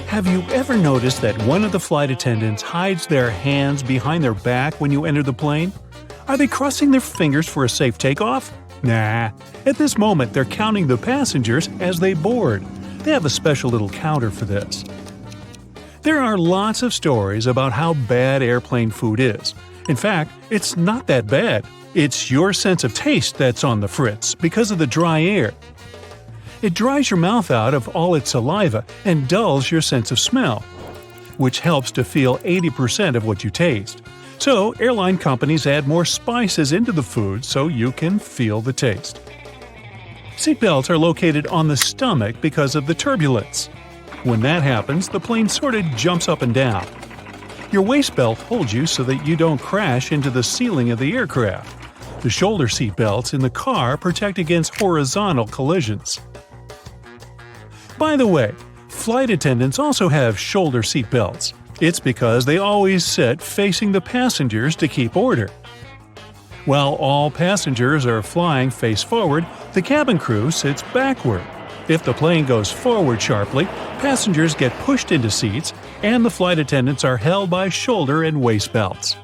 Have you ever noticed that one of the flight attendants hides their hands behind their back when you enter the plane? Are they crossing their fingers for a safe takeoff? Nah. At this moment, they're counting the passengers as they board. They have a special little counter for this. There are lots of stories about how bad airplane food is. In fact, it's not that bad. It's your sense of taste that's on the fritz because of the dry air. It dries your mouth out of all its saliva and dulls your sense of smell, which helps to feel 80% of what you taste. So, airline companies add more spices into the food so you can feel the taste. Seatbelts are located on the stomach because of the turbulence. When that happens, the plane sort of jumps up and down. Your waist belt holds you so that you don't crash into the ceiling of the aircraft. The shoulder seat belts in the car protect against horizontal collisions. By the way, flight attendants also have shoulder seat belts. It's because they always sit facing the passengers to keep order. While all passengers are flying face forward, the cabin crew sits backward. If the plane goes forward sharply, passengers get pushed into seats, and the flight attendants are held by shoulder and waist belts.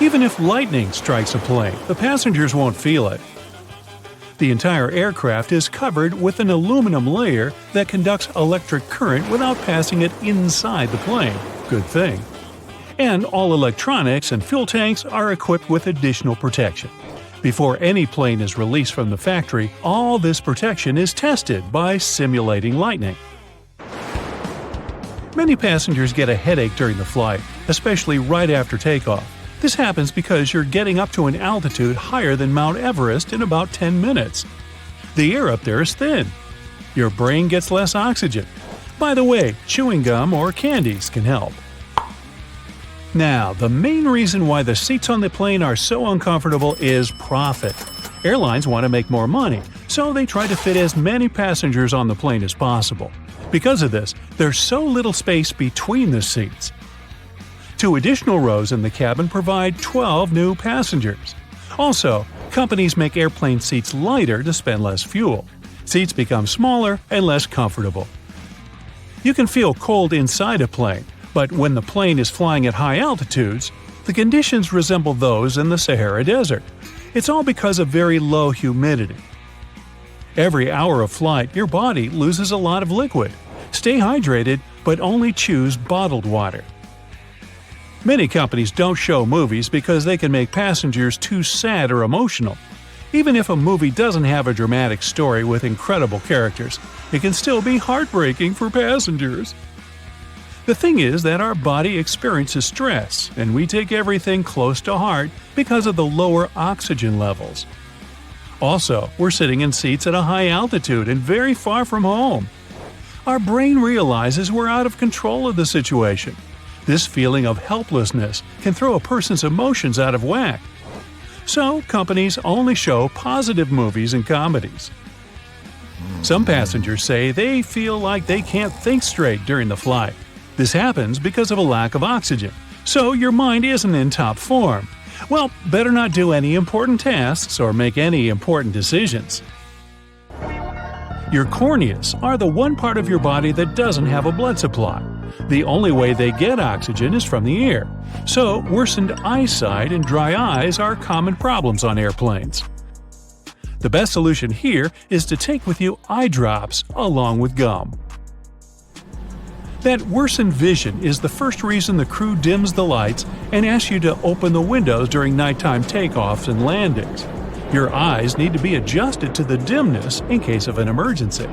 Even if lightning strikes a plane, the passengers won't feel it. The entire aircraft is covered with an aluminum layer that conducts electric current without passing it inside the plane. Good thing. And all electronics and fuel tanks are equipped with additional protection. Before any plane is released from the factory, all this protection is tested by simulating lightning. Many passengers get a headache during the flight, especially right after takeoff. This happens because you're getting up to an altitude higher than Mount Everest in about 10 minutes. The air up there is thin. Your brain gets less oxygen. By the way, chewing gum or candies can help. Now, the main reason why the seats on the plane are so uncomfortable is profit. Airlines want to make more money, so they try to fit as many passengers on the plane as possible. Because of this, there's so little space between the seats. 2 additional rows in the cabin provide 12 new passengers. Also, companies make airplane seats lighter to spend less fuel. Seats become smaller and less comfortable. You can feel cold inside a plane, but when the plane is flying at high altitudes, the conditions resemble those in the Sahara Desert. It's all because of very low humidity. Every hour of flight, your body loses a lot of liquid. Stay hydrated, but only choose bottled water. Many companies don't show movies because they can make passengers too sad or emotional. Even if a movie doesn't have a dramatic story with incredible characters, it can still be heartbreaking for passengers. The thing is that our body experiences stress, and we take everything close to heart because of the lower oxygen levels. Also, we're sitting in seats at a high altitude and very far from home. Our brain realizes we're out of control of the situation. This feeling of helplessness can throw a person's emotions out of whack. So, companies only show positive movies and comedies. Some passengers say they feel like they can't think straight during the flight. This happens because of a lack of oxygen, so your mind isn't in top form. Well, better not do any important tasks or make any important decisions. Your corneas are the one part of your body that doesn't have a blood supply. The only way they get oxygen is from the air. So, worsened eyesight and dry eyes are common problems on airplanes. The best solution here is to take with you eye drops along with gum. That worsened vision is the first reason the crew dims the lights and asks you to open the windows during nighttime takeoffs and landings. Your eyes need to be adjusted to the dimness in case of an emergency.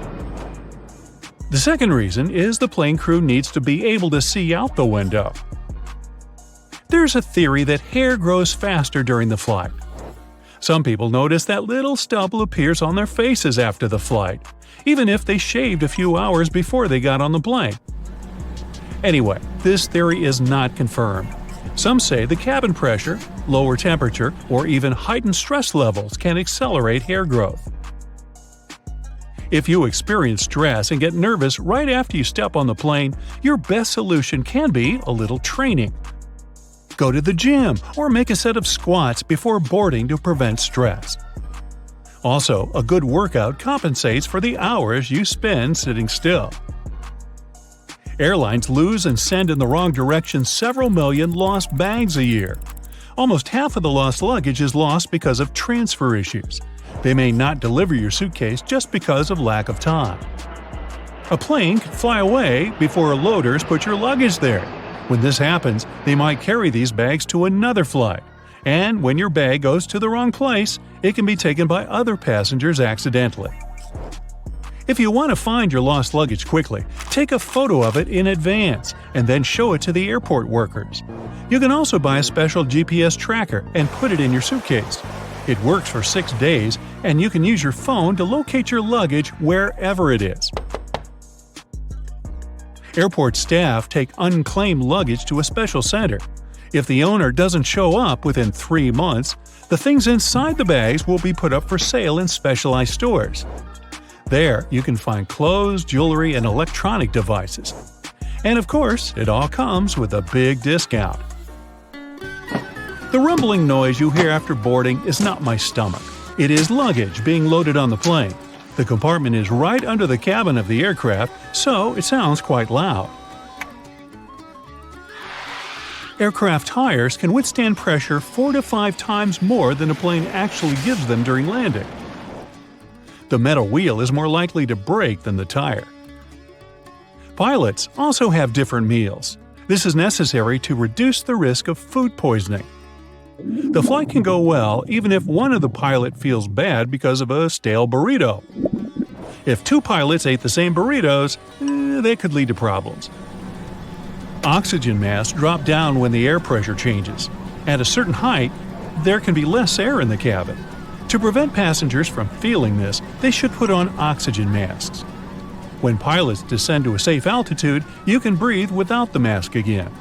The second reason is the plane crew needs to be able to see out the window. There's a theory that hair grows faster during the flight. Some people notice that little stubble appears on their faces after the flight, even if they shaved a few hours before they got on the plane. Anyway, this theory is not confirmed. Some say the cabin pressure, lower temperature, or even heightened stress levels can accelerate hair growth. If you experience stress and get nervous right after you step on the plane, your best solution can be a little training. Go to the gym or make a set of squats before boarding to prevent stress. Also, a good workout compensates for the hours you spend sitting still. Airlines lose and send in the wrong direction several million lost bags a year. Almost half of the lost luggage is lost because of transfer issues. They may not deliver your suitcase just because of lack of time. A plane can fly away before loaders put your luggage there. When this happens, they might carry these bags to another flight. And when your bag goes to the wrong place, it can be taken by other passengers accidentally. If you want to find your lost luggage quickly, take a photo of it in advance and then show it to the airport workers. You can also buy a special GPS tracker and put it in your suitcase. It works for 6 days, and you can use your phone to locate your luggage wherever it is. Airport staff take unclaimed luggage to a special center. If the owner doesn't show up within 3 months, the things inside the bags will be put up for sale in specialized stores. There, you can find clothes, jewelry, and electronic devices. And of course, it all comes with a big discount. The rumbling noise you hear after boarding is not my stomach. It is luggage being loaded on the plane. The compartment is right under the cabin of the aircraft, so it sounds quite loud. Aircraft tires can withstand pressure 4 to 5 times more than a plane actually gives them during landing. The metal wheel is more likely to break than the tire. Pilots also have different meals. This is necessary to reduce the risk of food poisoning. The flight can go well even if one of the pilot feels bad because of a stale burrito. If 2 pilots ate the same burritos, they could lead to problems. Oxygen masks drop down when the air pressure changes. At a certain height, there can be less air in the cabin. To prevent passengers from feeling this, they should put on oxygen masks. When pilots descend to a safe altitude, you can breathe without the mask again.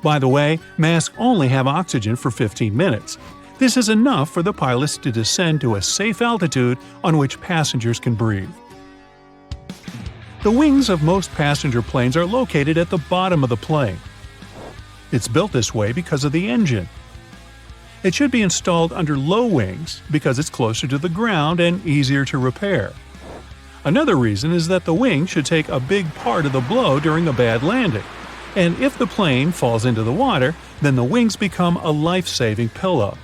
By the way, masks only have oxygen for 15 minutes. This is enough for the pilots to descend to a safe altitude on which passengers can breathe. The wings of most passenger planes are located at the bottom of the plane. It's built this way because of the engine. It should be installed under low wings because it's closer to the ground and easier to repair. Another reason is that the wing should take a big part of the blow during a bad landing. And if the plane falls into the water, then the wings become a life-saving pillow.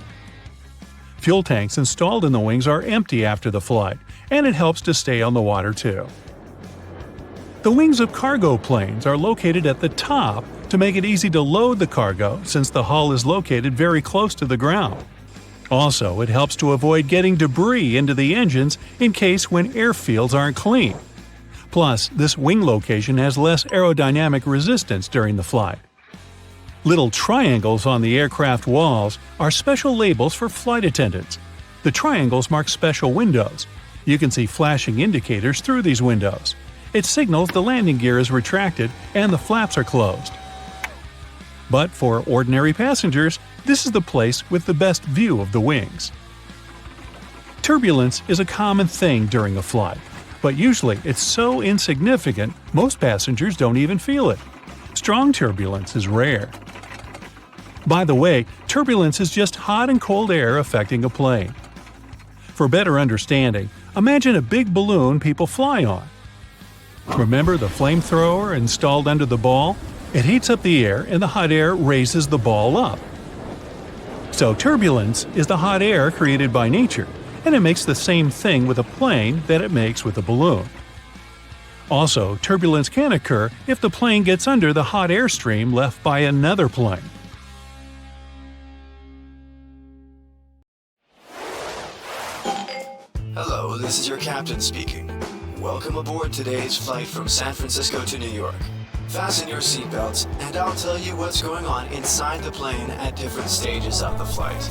Fuel tanks installed in the wings are empty after the flight, and it helps to stay on the water too. The wings of cargo planes are located at the top to make it easy to load the cargo since the hull is located very close to the ground. Also, it helps to avoid getting debris into the engines in case when airfields aren't clean. Plus, this wing location has less aerodynamic resistance during the flight. Little triangles on the aircraft walls are special labels for flight attendants. The triangles mark special windows. You can see flashing indicators through these windows. It signals the landing gear is retracted and the flaps are closed. But for ordinary passengers, this is the place with the best view of the wings. Turbulence is a common thing during a flight, but usually it's so insignificant most passengers don't even feel it. Strong turbulence is rare. By the way, turbulence is just hot and cold air affecting a plane. For better understanding, imagine a big balloon people fly on. Remember the flamethrower installed under the ball? It heats up the air and the hot air raises the ball up. So turbulence is the hot air created by nature, and it makes the same thing with a plane that it makes with a balloon. Also, turbulence can occur if the plane gets under the hot air stream left by another plane. Hello, this is your captain speaking. Welcome aboard today's flight from San Francisco to New York. Fasten your seatbelts, and I'll tell you what's going on inside the plane at different stages of the flight.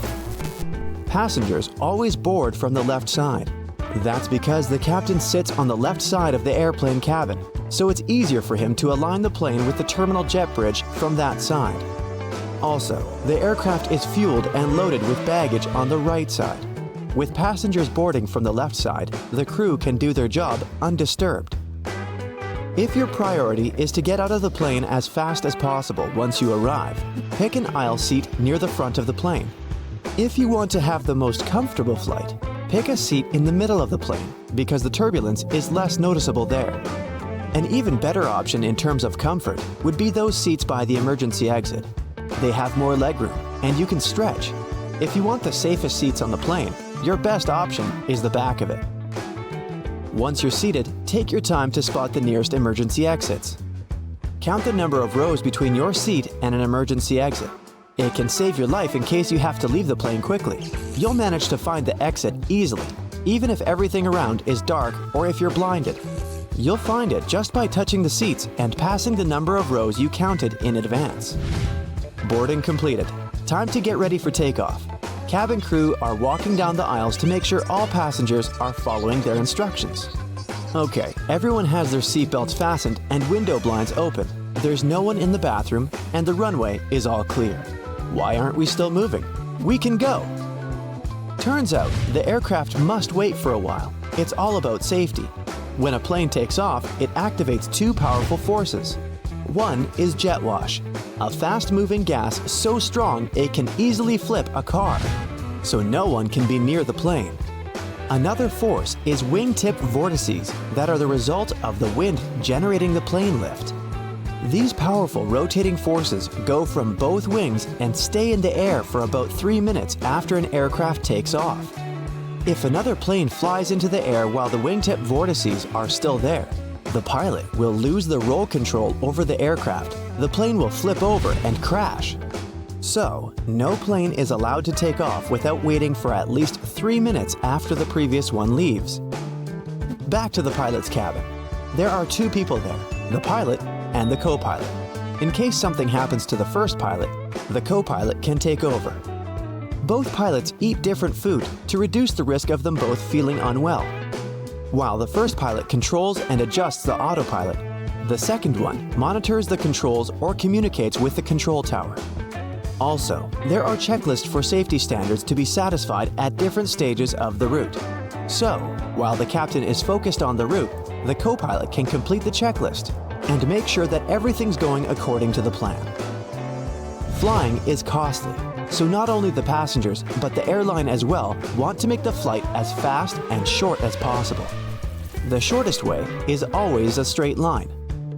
Passengers always board from the left side. That's because the captain sits on the left side of the airplane cabin, so it's easier for him to align the plane with the terminal jet bridge from that side. Also, the aircraft is fueled and loaded with baggage on the right side. With passengers boarding from the left side, the crew can do their job undisturbed. If your priority is to get out of the plane as fast as possible once you arrive, pick an aisle seat near the front of the plane. If you want to have the most comfortable flight, pick a seat in the middle of the plane because the turbulence is less noticeable there. An even better option in terms of comfort would be those seats by the emergency exit. They have more legroom, and you can stretch. If you want the safest seats on the plane, your best option is the back of it. Once you're seated, take your time to spot the nearest emergency exits. Count the number of rows between your seat and an emergency exit. It can save your life in case you have to leave the plane quickly. You'll manage to find the exit easily, even if everything around is dark or if you're blinded. You'll find it just by touching the seats and passing the number of rows you counted in advance. Boarding completed. Time to get ready for takeoff. Cabin crew are walking down the aisles to make sure all passengers are following their instructions. Okay, everyone has their seatbelts fastened and window blinds open. There's no one in the bathroom and the runway is all clear. Why aren't we still moving? We can go! Turns out, the aircraft must wait for a while. It's all about safety. When a plane takes off, it activates two powerful forces. One is jet wash, a fast-moving gas so strong it can easily flip a car, so no one can be near the plane. Another force is wingtip vortices that are the result of the wind generating the plane lift. These powerful rotating forces go from both wings and stay in the air for about 3 minutes after an aircraft takes off. If another plane flies into the air while the wingtip vortices are still there, the pilot will lose the roll control over the aircraft. The plane will flip over and crash. So, no plane is allowed to take off without waiting for at least 3 minutes after the previous one leaves. Back to the pilot's cabin. There are two people there, the pilot and the co-pilot. In case something happens to the first pilot, the co-pilot can take over. Both pilots eat different food to reduce the risk of them both feeling unwell. While the first pilot controls and adjusts the autopilot, the second one monitors the controls or communicates with the control tower. Also, there are checklists for safety standards to be satisfied at different stages of the route. So, while the captain is focused on the route, the co-pilot can complete the checklist and make sure that everything's going according to the plan. Flying is costly, so not only the passengers, but the airline as well want to make the flight as fast and short as possible. The shortest way is always a straight line.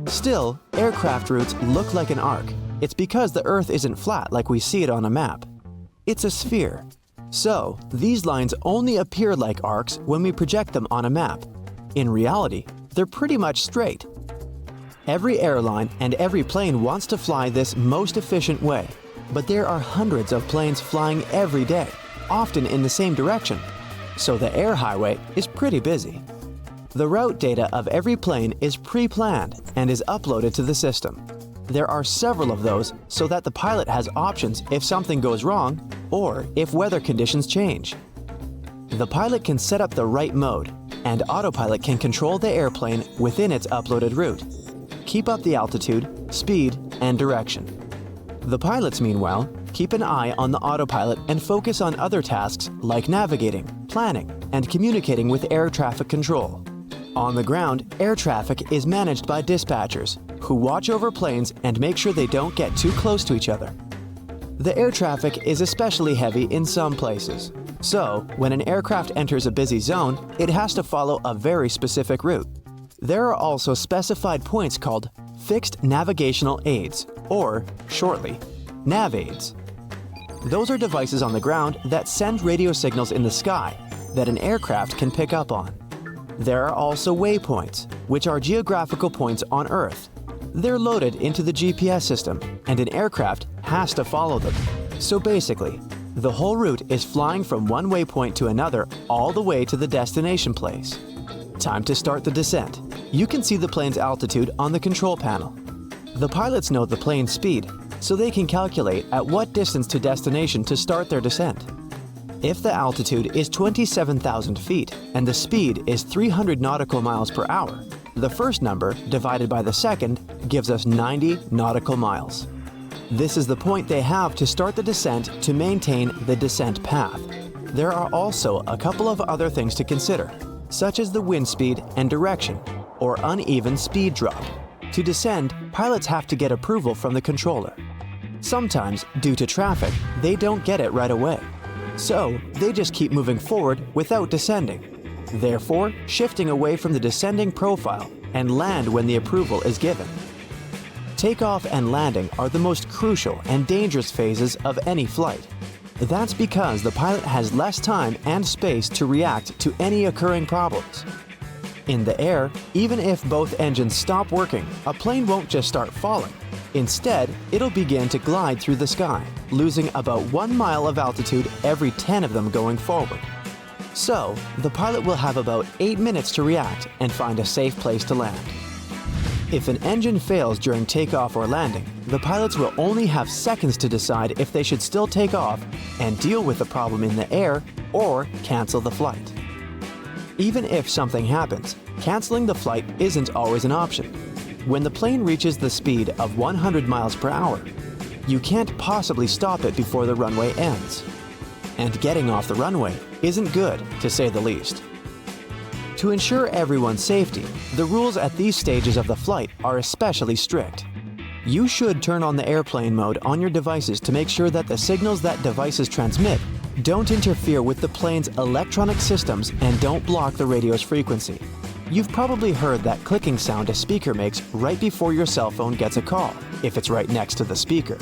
Still, aircraft routes look like an arc. It's because the Earth isn't flat like we see it on a map. It's a sphere. So, these lines only appear like arcs when we project them on a map. In reality, they're pretty much straight. Every airline and every plane wants to fly this most efficient way, but there are hundreds of planes flying every day, often in the same direction, so the air highway is pretty busy. The route data of every plane is pre-planned and is uploaded to the system. There are several of those so that the pilot has options if something goes wrong or if weather conditions change. The pilot can set up the right mode, and autopilot can control the airplane within its uploaded route. Keep up the altitude, speed, and direction. The pilots, meanwhile, keep an eye on the autopilot and focus on other tasks like navigating, planning, and communicating with air traffic control. On the ground, air traffic is managed by dispatchers, who watch over planes and make sure they don't get too close to each other. The air traffic is especially heavy in some places, so when an aircraft enters a busy zone, it has to follow a very specific route. There are also specified points called Fixed Navigational Aids, or, shortly, nav aids. Those are devices on the ground that send radio signals in the sky that an aircraft can pick up on. There are also waypoints, which are geographical points on Earth. They're loaded into the GPS system, and an aircraft has to follow them. So basically, the whole route is flying from one waypoint to another all the way to the destination place. Time to start the descent. You can see the plane's altitude on the control panel. The pilots know the plane's speed, so they can calculate at what distance to destination to start their descent. If the altitude is 27,000 feet and the speed is 300 nautical miles per hour, the first number divided by the second gives us 90 nautical miles. This is the point they have to start the descent to maintain the descent path. There are also a couple of other things to consider, such as the wind speed and direction, or uneven speed drop. To descend, pilots have to get approval from the controller. Sometimes, due to traffic, they don't get it right away. So, they just keep moving forward without descending. Therefore, shifting away from the descending profile and land when the approval is given. Takeoff and landing are the most crucial and dangerous phases of any flight. That's because the pilot has less time and space to react to any occurring problems. In the air, even if both engines stop working, a plane won't just start falling. Instead, it'll begin to glide through the sky, losing about 1 mile of altitude every 10 of them going forward. So, the pilot will have about 8 minutes to react and find a safe place to land. If an engine fails during takeoff or landing, the pilots will only have seconds to decide if they should still take off and deal with the problem in the air or cancel the flight. Even if something happens, canceling the flight isn't always an option. When the plane reaches the speed of 100 miles per hour, you can't possibly stop it before the runway ends. And getting off the runway isn't good, to say the least. To ensure everyone's safety, the rules at these stages of the flight are especially strict. You should turn on the airplane mode on your devices to make sure that the signals that devices transmit don't interfere with the plane's electronic systems and don't block the radio's frequency. You've probably heard that clicking sound a speaker makes right before your cell phone gets a call, if it's right next to the speaker.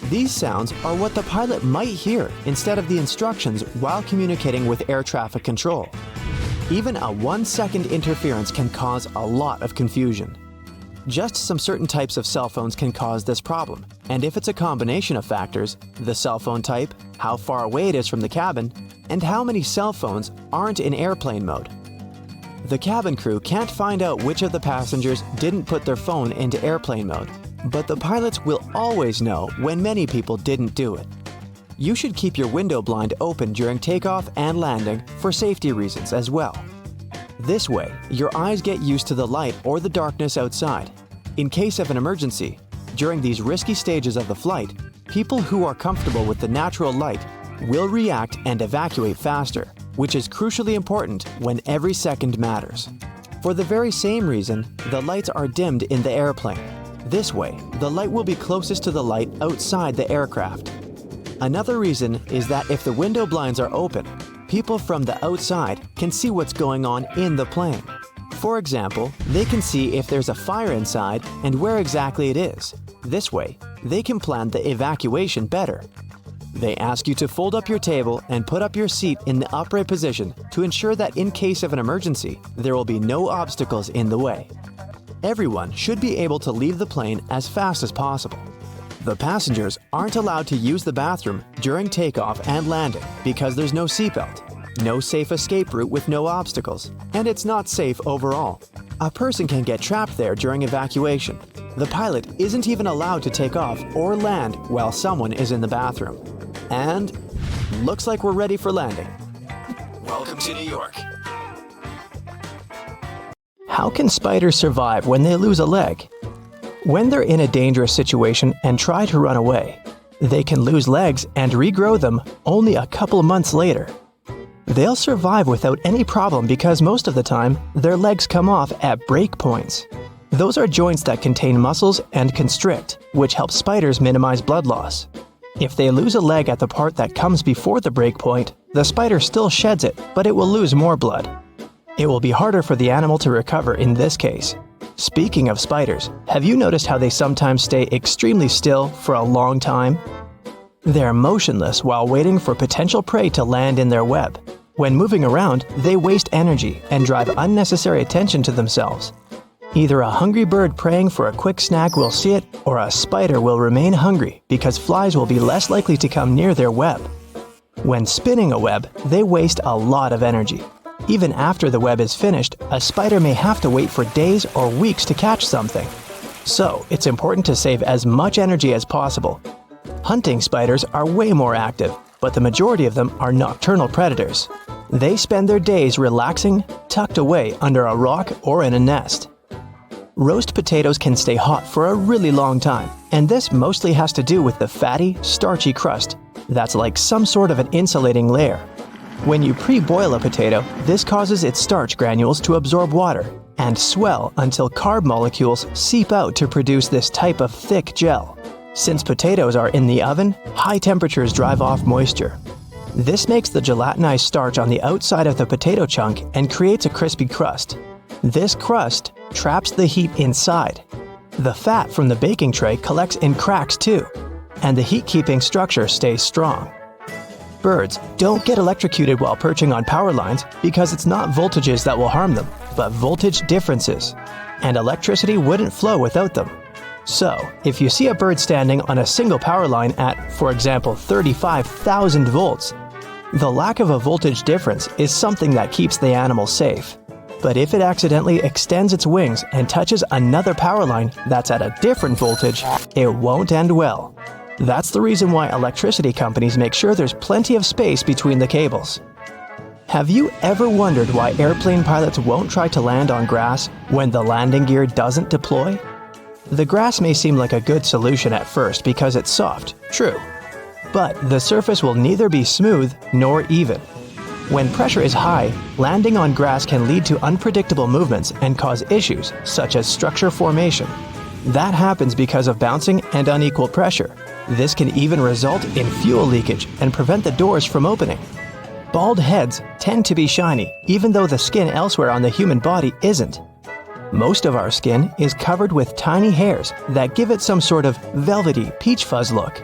These sounds are what the pilot might hear instead of the instructions while communicating with air traffic control. Even a 1-second interference can cause a lot of confusion. Just some certain types of cell phones can cause this problem, and if it's a combination of factors, the cell phone type, how far away it is from the cabin, and how many cell phones aren't in airplane mode. The cabin crew can't find out which of the passengers didn't put their phone into airplane mode, but the pilots will always know when many people didn't do it. You should keep your window blind open during takeoff and landing for safety reasons as well. This way, your eyes get used to the light or the darkness outside. In case of an emergency, during these risky stages of the flight, people who are comfortable with the natural light will react and evacuate faster, which is crucially important when every second matters. For the very same reason, the lights are dimmed in the airplane. This way, the light will be closest to the light outside the aircraft. Another reason is that if the window blinds are open, people from the outside can see what's going on in the plane. For example, they can see if there's a fire inside and where exactly it is. This way, they can plan the evacuation better. They ask you to fold up your table and put up your seat in the upright position to ensure that in case of an emergency, there will be no obstacles in the way. Everyone should be able to leave the plane as fast as possible. The passengers aren't allowed to use the bathroom during takeoff and landing because there's no seatbelt, no safe escape route with no obstacles, and it's not safe overall. A person can get trapped there during evacuation. The pilot isn't even allowed to take off or land while someone is in the bathroom. And looks like we're ready for landing. Welcome to New York. How can spiders survive when they lose a leg? When they're in a dangerous situation and try to run away, they can lose legs and regrow them only a couple months later. They'll survive without any problem because most of the time, their legs come off at break points. Those are joints that contain muscles and constrict, which helps spiders minimize blood loss. If they lose a leg at the part that comes before the break point, the spider still sheds it, but it will lose more blood. It will be harder for the animal to recover in this case. Speaking of spiders, have you noticed how they sometimes stay extremely still for a long time? They're motionless while waiting for potential prey to land in their web. When moving around, they waste energy and drive unnecessary attention to themselves. Either a hungry bird praying for a quick snack will see it, or a spider will remain hungry because flies will be less likely to come near their web. When spinning a web, they waste a lot of energy. Even after the web is finished, a spider may have to wait for days or weeks to catch something. So, it's important to save as much energy as possible. Hunting spiders are way more active, but the majority of them are nocturnal predators. They spend their days relaxing, tucked away under a rock or in a nest. Roast potatoes can stay hot for a really long time, and this mostly has to do with the fatty, starchy crust that's like some sort of an insulating layer. When you pre-boil a potato, this causes its starch granules to absorb water and swell until carb molecules seep out to produce this type of thick gel. Since potatoes are in the oven, high temperatures drive off moisture. This makes the gelatinized starch on the outside of the potato chunk and creates a crispy crust. This crust traps the heat inside. The fat from the baking tray collects in cracks too, and the heat-keeping structure stays strong. Birds don't get electrocuted while perching on power lines because it's not voltages that will harm them, but voltage differences, and electricity wouldn't flow without them. So, if you see a bird standing on a single power line at, for example, 35,000 volts, the lack of a voltage difference is something that keeps the animal safe. But if it accidentally extends its wings and touches another power line that's at a different voltage, it won't end well. That's the reason why electricity companies make sure there's plenty of space between the cables. Have you ever wondered why airplane pilots won't try to land on grass when the landing gear doesn't deploy? The grass may seem like a good solution at first because it's soft, true. But the surface will neither be smooth nor even. When pressure is high, landing on grass can lead to unpredictable movements and cause issues such as structure formation. That happens because of bouncing and unequal pressure. This can even result in fuel leakage and prevent the doors from opening. Bald heads tend to be shiny, even though the skin elsewhere on the human body isn't. Most of our skin is covered with tiny hairs that give it some sort of velvety peach fuzz look.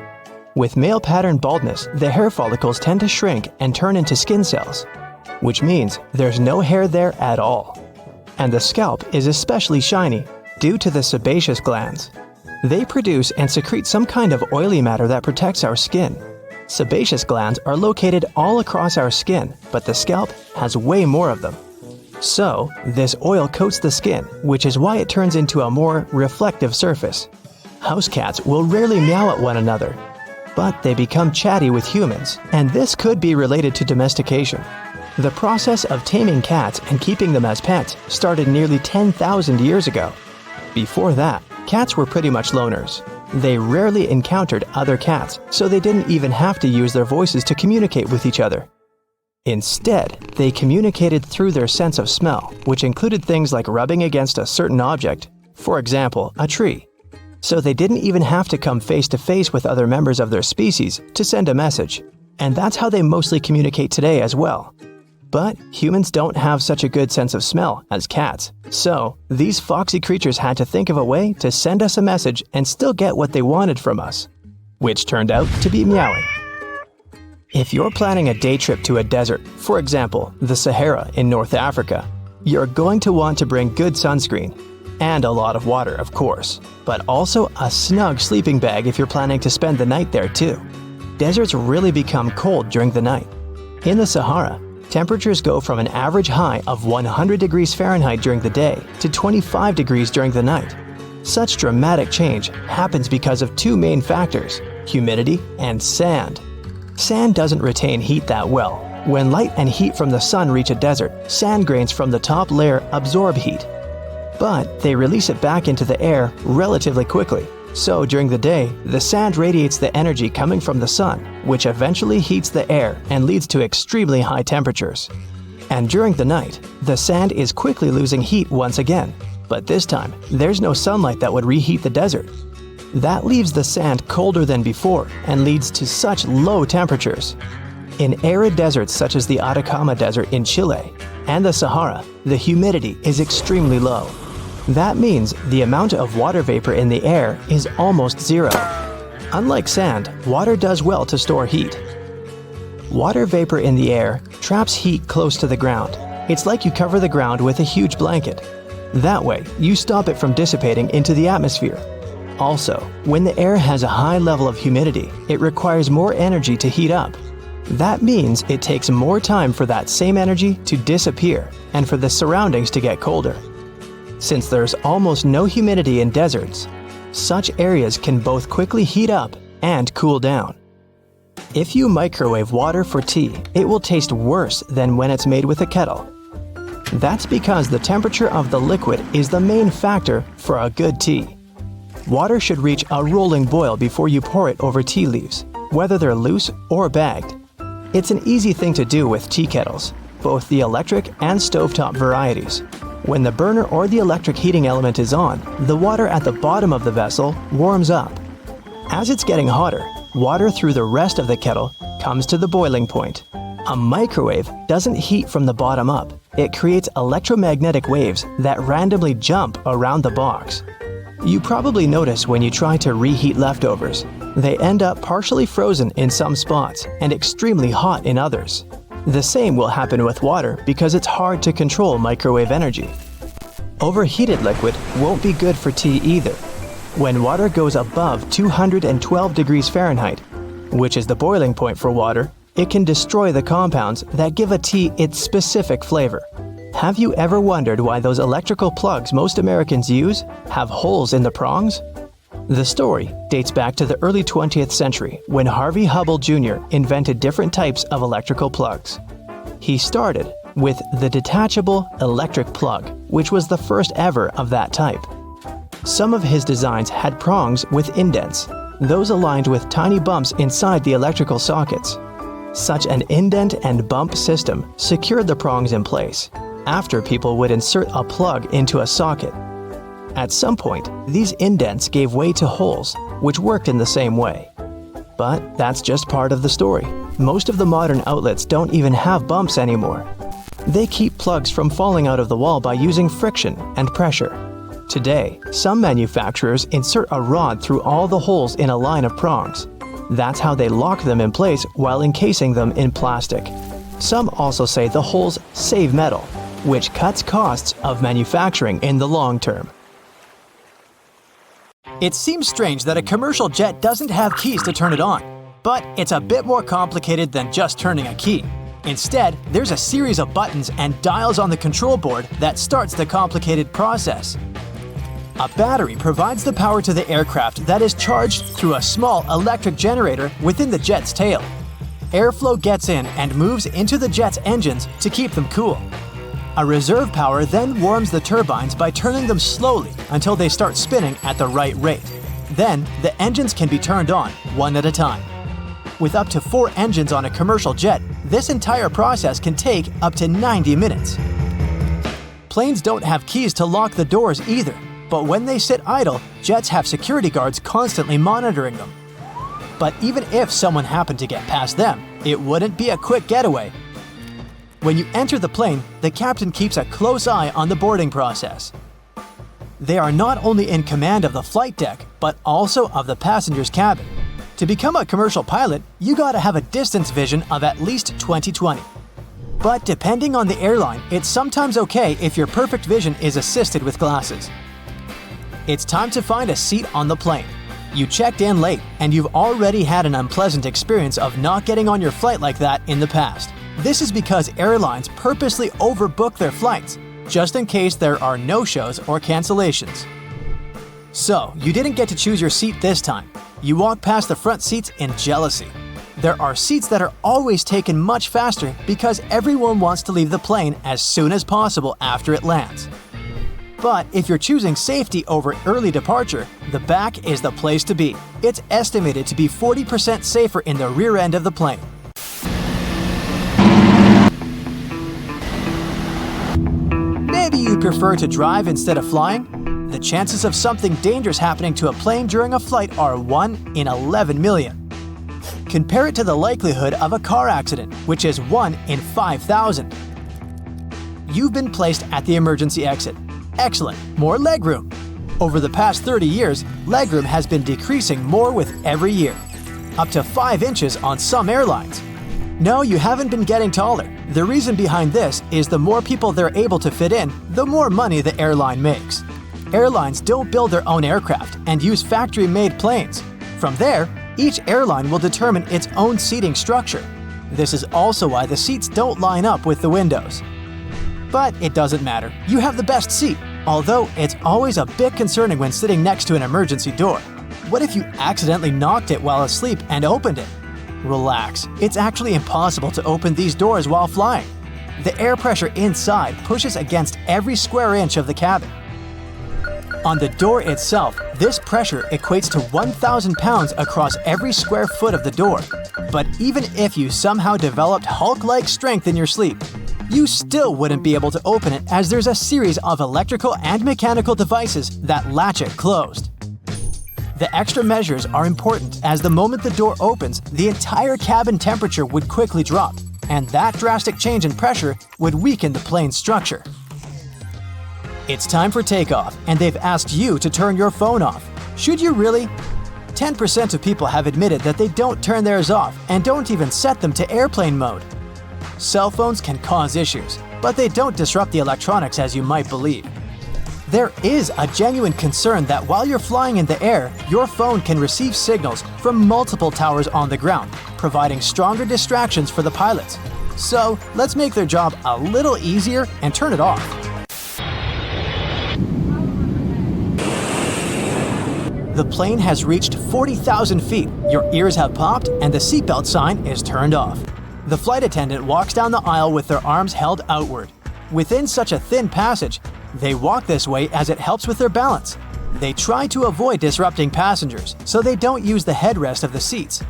With male pattern baldness, the hair follicles tend to shrink and turn into skin cells, which means there's no hair there at all. And the scalp is especially shiny due to the sebaceous glands. They produce and secrete some kind of oily matter that protects our skin. Sebaceous glands are located all across our skin, but the scalp has way more of them. So, this oil coats the skin, which is why it turns into a more reflective surface. House cats will rarely meow at one another, but they become chatty with humans, and this could be related to domestication. The process of taming cats and keeping them as pets started nearly 10,000 years ago. Before that, cats were pretty much loners. They rarely encountered other cats, so they didn't even have to use their voices to communicate with each other. Instead, they communicated through their sense of smell, which included things like rubbing against a certain object, for example, a tree. So they didn't even have to come face to face with other members of their species to send a message. And that's how they mostly communicate today as well. But humans don't have such a good sense of smell as cats. So these foxy creatures had to think of a way to send us a message and still get what they wanted from us, which turned out to be meowing. If you're planning a day trip to a desert, for example, the Sahara in North Africa, you're going to want to bring good sunscreen. And a lot of water, of course, but also a snug sleeping bag if you're planning to spend the night there too. Deserts really become cold during the night. In the Sahara, temperatures go from an average high of 100 degrees Fahrenheit during the day to 25 degrees during the night. Such dramatic change happens because of two main factors: humidity and sand. Sand doesn't retain heat that well. When light and heat from the sun reach a desert, sand grains from the top layer absorb heat. But they release it back into the air relatively quickly. So during the day, the sand radiates the energy coming from the sun, which eventually heats the air and leads to extremely high temperatures. And during the night, the sand is quickly losing heat once again. But this time, there's no sunlight that would reheat the desert. That leaves the sand colder than before and leads to such low temperatures. In arid deserts such as the Atacama Desert in Chile and the Sahara, the humidity is extremely low. That means the amount of water vapor in the air is almost zero. Unlike sand, water does well to store heat. Water vapor in the air traps heat close to the ground. It's like you cover the ground with a huge blanket. That way, you stop it from dissipating into the atmosphere. Also, when the air has a high level of humidity, it requires more energy to heat up. That means it takes more time for that same energy to disappear and for the surroundings to get colder. Since there's almost no humidity in deserts, such areas can both quickly heat up and cool down. If you microwave water for tea, it will taste worse than when it's made with a kettle. That's because the temperature of the liquid is the main factor for a good tea. Water should reach a rolling boil before you pour it over tea leaves, whether they're loose or bagged. It's an easy thing to do with tea kettles, both the electric and stovetop varieties. When the burner or the electric heating element is on, the water at the bottom of the vessel warms up. As it's getting hotter, water through the rest of the kettle comes to the boiling point. A microwave doesn't heat from the bottom up. It creates electromagnetic waves that randomly jump around the box. You probably notice when you try to reheat leftovers. They end up partially frozen in some spots and extremely hot in others. The same will happen with water because it's hard to control microwave energy. Overheated liquid won't be good for tea either. When water goes above 212 degrees Fahrenheit, which is the boiling point for water, it can destroy the compounds that give a tea its specific flavor. Have you ever wondered why those electrical plugs most Americans use have holes in the prongs? The story dates back to the early 20th century when Harvey Hubble Jr. invented different types of electrical plugs. He started with the detachable electric plug, which was the first ever of that type. Some of his designs had prongs with indents, those aligned with tiny bumps inside the electrical sockets. Such an indent and bump system secured the prongs in place after people would insert a plug into a socket. At some point, these indents gave way to holes, which worked in the same way. But that's just part of the story. Most of the modern outlets don't even have bumps anymore. They keep plugs from falling out of the wall by using friction and pressure. Today, some manufacturers insert a rod through all the holes in a line of prongs. That's how they lock them in place while encasing them in plastic. Some also say the holes save metal, which cuts costs of manufacturing in the long term. It seems strange that a commercial jet doesn't have keys to turn it on, but it's a bit more complicated than just turning a key. Instead, there's a series of buttons and dials on the control board that starts the complicated process. A battery provides the power to the aircraft that is charged through a small electric generator within the jet's tail. Airflow gets in and moves into the jet's engines to keep them cool. A reserve power then warms the turbines by turning them slowly until they start spinning at the right rate. Then, the engines can be turned on, one at a time. With up to 4 engines on a commercial jet, this entire process can take up to 90 minutes. Planes don't have keys to lock the doors either, but when they sit idle, jets have security guards constantly monitoring them. But even if someone happened to get past them, it wouldn't be a quick getaway. When you enter the plane, the captain keeps a close eye on the boarding process. They are not only in command of the flight deck, but also of the passenger's cabin. To become a commercial pilot, you gotta have a distance vision of at least 20/20. But depending on the airline, it's sometimes okay if your perfect vision is assisted with glasses. It's time to find a seat on the plane. You checked in late, and you've already had an unpleasant experience of not getting on your flight like that in the past. This is because airlines purposely overbook their flights, just in case there are no-shows or cancellations. So, you didn't get to choose your seat this time. You walk past the front seats in jealousy. There are seats that are always taken much faster because everyone wants to leave the plane as soon as possible after it lands. But if you're choosing safety over early departure, the back is the place to be. It's estimated to be 40% safer in the rear end of the plane. Maybe you prefer to drive instead of flying? The chances of something dangerous happening to a plane during a flight are 1 in 11 million. Compare it to the likelihood of a car accident, which is 1 in 5,000. You've been placed at the emergency exit. Excellent, more legroom. Over the past 30 years, legroom has been decreasing more with every year. Up to 5 inches on some airlines. No, you haven't been getting taller. The reason behind this is the more people they're able to fit in, the more money the airline makes. Airlines don't build their own aircraft and use factory-made planes. From there, each airline will determine its own seating structure. This is also why the seats don't line up with the windows. But it doesn't matter. You have the best seat, although it's always a bit concerning when sitting next to an emergency door. What if you accidentally knocked it while asleep and opened it? Relax, it's actually impossible to open these doors while flying. The air pressure inside pushes against every square inch of the cabin. On the door itself, this pressure equates to 1,000 pounds across every square foot of the door. But even if you somehow developed Hulk-like strength in your sleep, you still wouldn't be able to open it as there's a series of electrical and mechanical devices that latch it closed. The extra measures are important as the moment the door opens, the entire cabin temperature would quickly drop. and that drastic change in pressure would weaken the plane's structure. It's time for takeoff, and they've asked you to turn your phone off. Should you really? 10% of people have admitted that they don't turn theirs off and don't even set them to airplane mode. Cell phones can cause issues, but they don't disrupt the electronics as you might believe. There is a genuine concern that while you're flying in the air, your phone can receive signals from multiple towers on the ground, providing stronger distractions for the pilots. So let's make their job a little easier and turn it off. The plane has reached 40,000 feet, your ears have popped, and the seatbelt sign is turned off. The flight attendant walks down the aisle with their arms held outward. Within such a thin passage, they walk this way as it helps with their balance. They try to avoid disrupting passengers, so they don't use the headrest of the seats.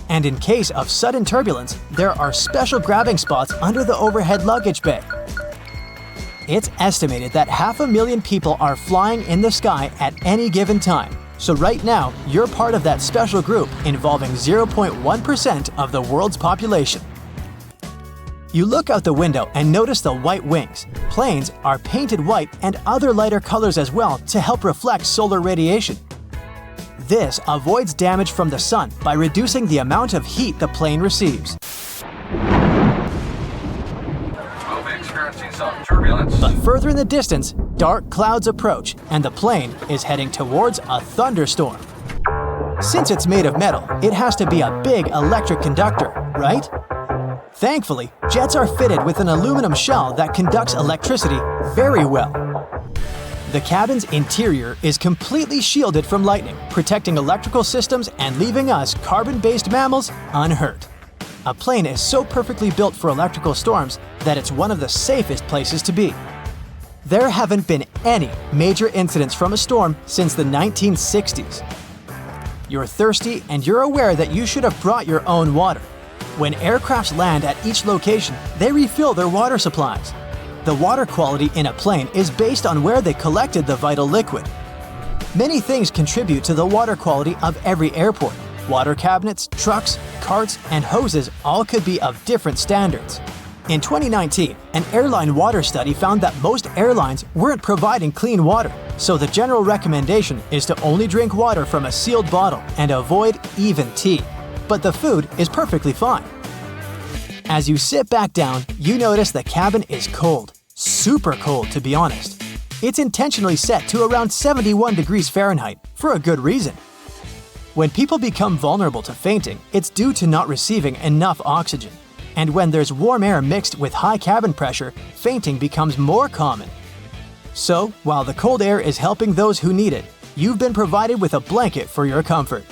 And in case of sudden turbulence, there are special grabbing spots under the overhead luggage bay. It's estimated that 500,000 people are flying in the sky at any given time. So right now, you're part of that special group involving 0.1% of the world's population. You look out the window and notice the white wings. Planes are painted white and other lighter colors as well to help reflect solar radiation. This avoids damage from the sun by reducing the amount of heat the plane receives. We'll be experiencing some turbulence. But further in the distance, dark clouds approach and the plane is heading towards a thunderstorm. Since it's made of metal, it has to be a big electric conductor, right? Thankfully, jets are fitted with an aluminum shell that conducts electricity very well. The cabin's interior is completely shielded from lightning, protecting electrical systems and leaving us carbon-based mammals unhurt. A plane is so perfectly built for electrical storms that it's one of the safest places to be. There haven't been any major incidents from a storm since the 1960s. You're thirsty and you're aware that you should have brought your own water. When aircrafts land at each location, they refill their water supplies. The water quality in a plane is based on where they collected the vital liquid. Many things contribute to the water quality of every airport. Water cabinets, trucks, carts, and hoses all could be of different standards. In 2019, an airline water study found that most airlines weren't providing clean water, so the general recommendation is to only drink water from a sealed bottle and avoid even tea. But the food is perfectly fine. As you sit back down, you notice the cabin is cold. Super cold, to be honest. It's intentionally set to around 71 degrees Fahrenheit for a good reason. When people become vulnerable to fainting, it's due to not receiving enough oxygen. And when there's warm air mixed with high cabin pressure, fainting becomes more common. So, while the cold air is helping those who need it, you've been provided with a blanket for your comfort.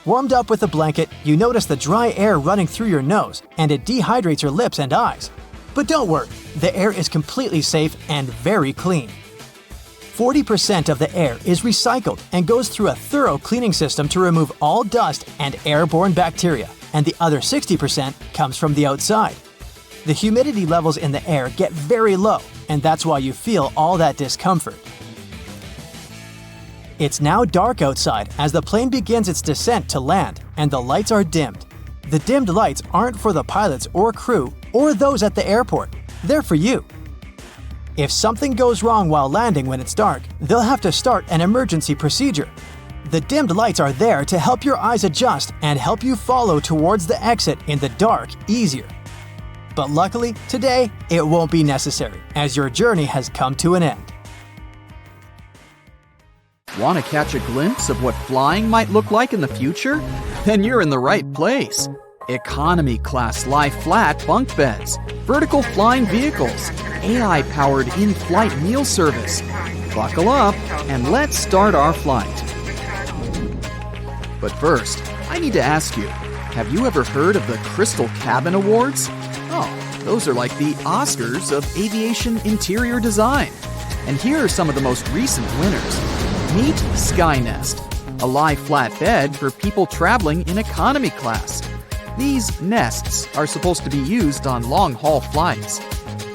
Warmed up with a blanket, you notice the dry air running through your nose, and it dehydrates your lips and eyes. But don't worry, the air is completely safe and very clean. 40% of the air is recycled and goes through a thorough cleaning system to remove all dust and airborne bacteria, and the other 60% comes from the outside. The humidity levels in the air get very low, and that's why you feel all that discomfort. It's now dark outside as the plane begins its descent to land, and the lights are dimmed. The dimmed lights aren't for the pilots or crew or those at the airport. They're for you. If something goes wrong while landing when it's dark, they'll have to start an emergency procedure. The dimmed lights are there to help your eyes adjust and help you follow towards the exit in the dark easier. But luckily, today, it won't be necessary, as your journey has come to an end. Want to catch a glimpse of what flying might look like in the future? Then you're in the right place. Economy class lie-flat bunk beds, vertical flying vehicles, AI-powered in-flight meal service. Buckle up and let's start our flight. But first, I need to ask you, have you ever heard of the Crystal Cabin Awards? Oh, those are like the Oscars of aviation interior design. And here are some of the most recent winners. Meet Skynest, a lie-flat bed for people traveling in economy class. These nests are supposed to be used on long-haul flights.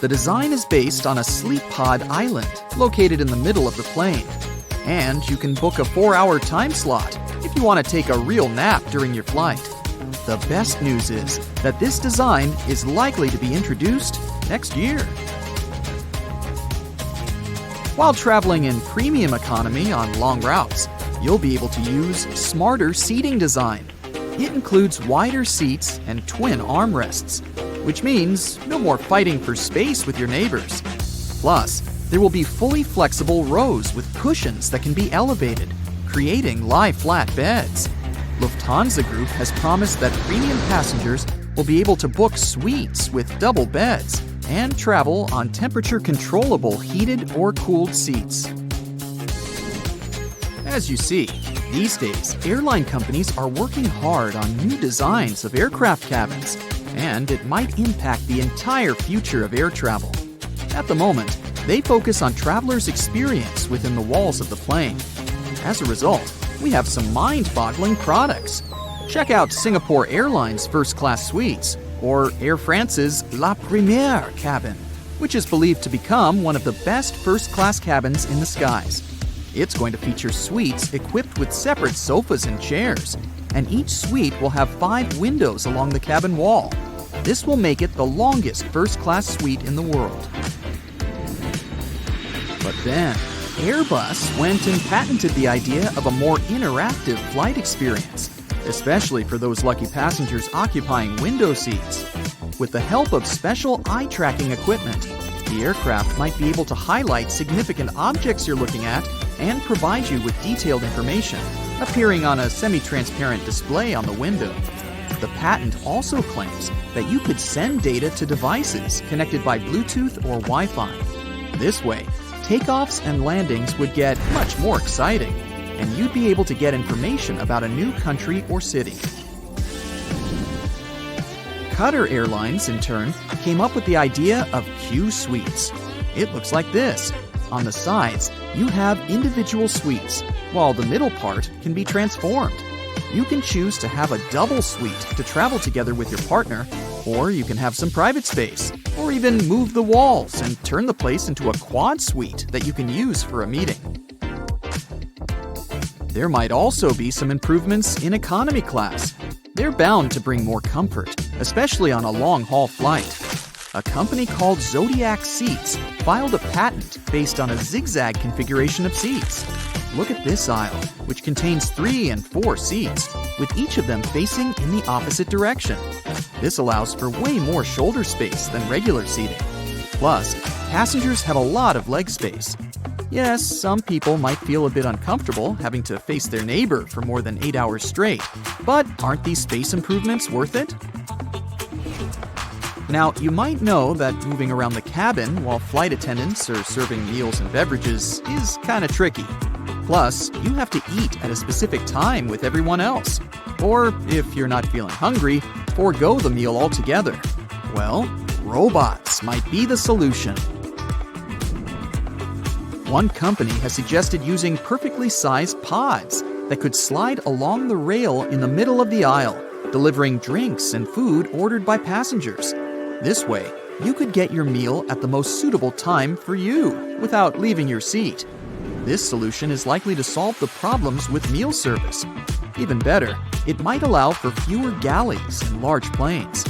The design is based on a sleep pod island located in the middle of the plane. And you can book a 4-hour time slot if you want to take a real nap during your flight. The best news is that this design is likely to be introduced next year. While traveling in premium economy on long routes, you'll be able to use smarter seating design. It includes wider seats and twin armrests, which means no more fighting for space with your neighbors. Plus, there will be fully flexible rows with cushions that can be elevated, creating lie-flat beds. Lufthansa Group has promised that premium passengers will be able to book suites with double beds and travel on temperature-controllable heated or cooled seats. As you see, these days, airline companies are working hard on new designs of aircraft cabins, and it might impact the entire future of air travel. At the moment, they focus on travelers' experience within the walls of the plane. As a result, we have some mind-boggling products. Check out Singapore Airlines first-class suites, or Air France's La Première cabin, which is believed to become one of the best first-class cabins in the skies. It's going to feature suites equipped with separate sofas and chairs, and each suite will have 5 windows along the cabin wall. This will make it the longest first-class suite in the world. But then, Airbus went and patented the idea of a more interactive flight experience, especially for those lucky passengers occupying window seats. With the help of special eye-tracking equipment, the aircraft might be able to highlight significant objects you're looking at and provide you with detailed information, appearing on a semi-transparent display on the window. The patent also claims that you could send data to devices connected by Bluetooth or Wi-Fi. This way, takeoffs and landings would get much more exciting, and you'd be able to get information about a new country or city. Qatar Airlines, in turn, came up with the idea of Q suites. It looks like this. On the sides, you have individual suites, while the middle part can be transformed. You can choose to have a double suite to travel together with your partner, or you can have some private space, or even move the walls and turn the place into a quad suite that you can use for a meeting. There might also be some improvements in economy class. They're bound to bring more comfort, especially on a long-haul flight. A company called Zodiac Seats filed a patent based on a zigzag configuration of seats. Look at this aisle, which contains 3 and 4 seats, with each of them facing in the opposite direction. This allows for way more shoulder space than regular seating. Plus, passengers have a lot of leg space. Yes, some people might feel a bit uncomfortable having to face their neighbor for more than 8 hours straight, but aren't these space improvements worth it? Now, you might know that moving around the cabin while flight attendants are serving meals and beverages is kind of tricky. Plus, you have to eat at a specific time with everyone else. Or, if you're not feeling hungry, forego the meal altogether. Well, robots might be the solution. One company has suggested using perfectly sized pods that could slide along the rail in the middle of the aisle, delivering drinks and food ordered by passengers. This way, you could get your meal at the most suitable time for you without leaving your seat. This solution is likely to solve the problems with meal service. Even better, it might allow for fewer galleys in large planes.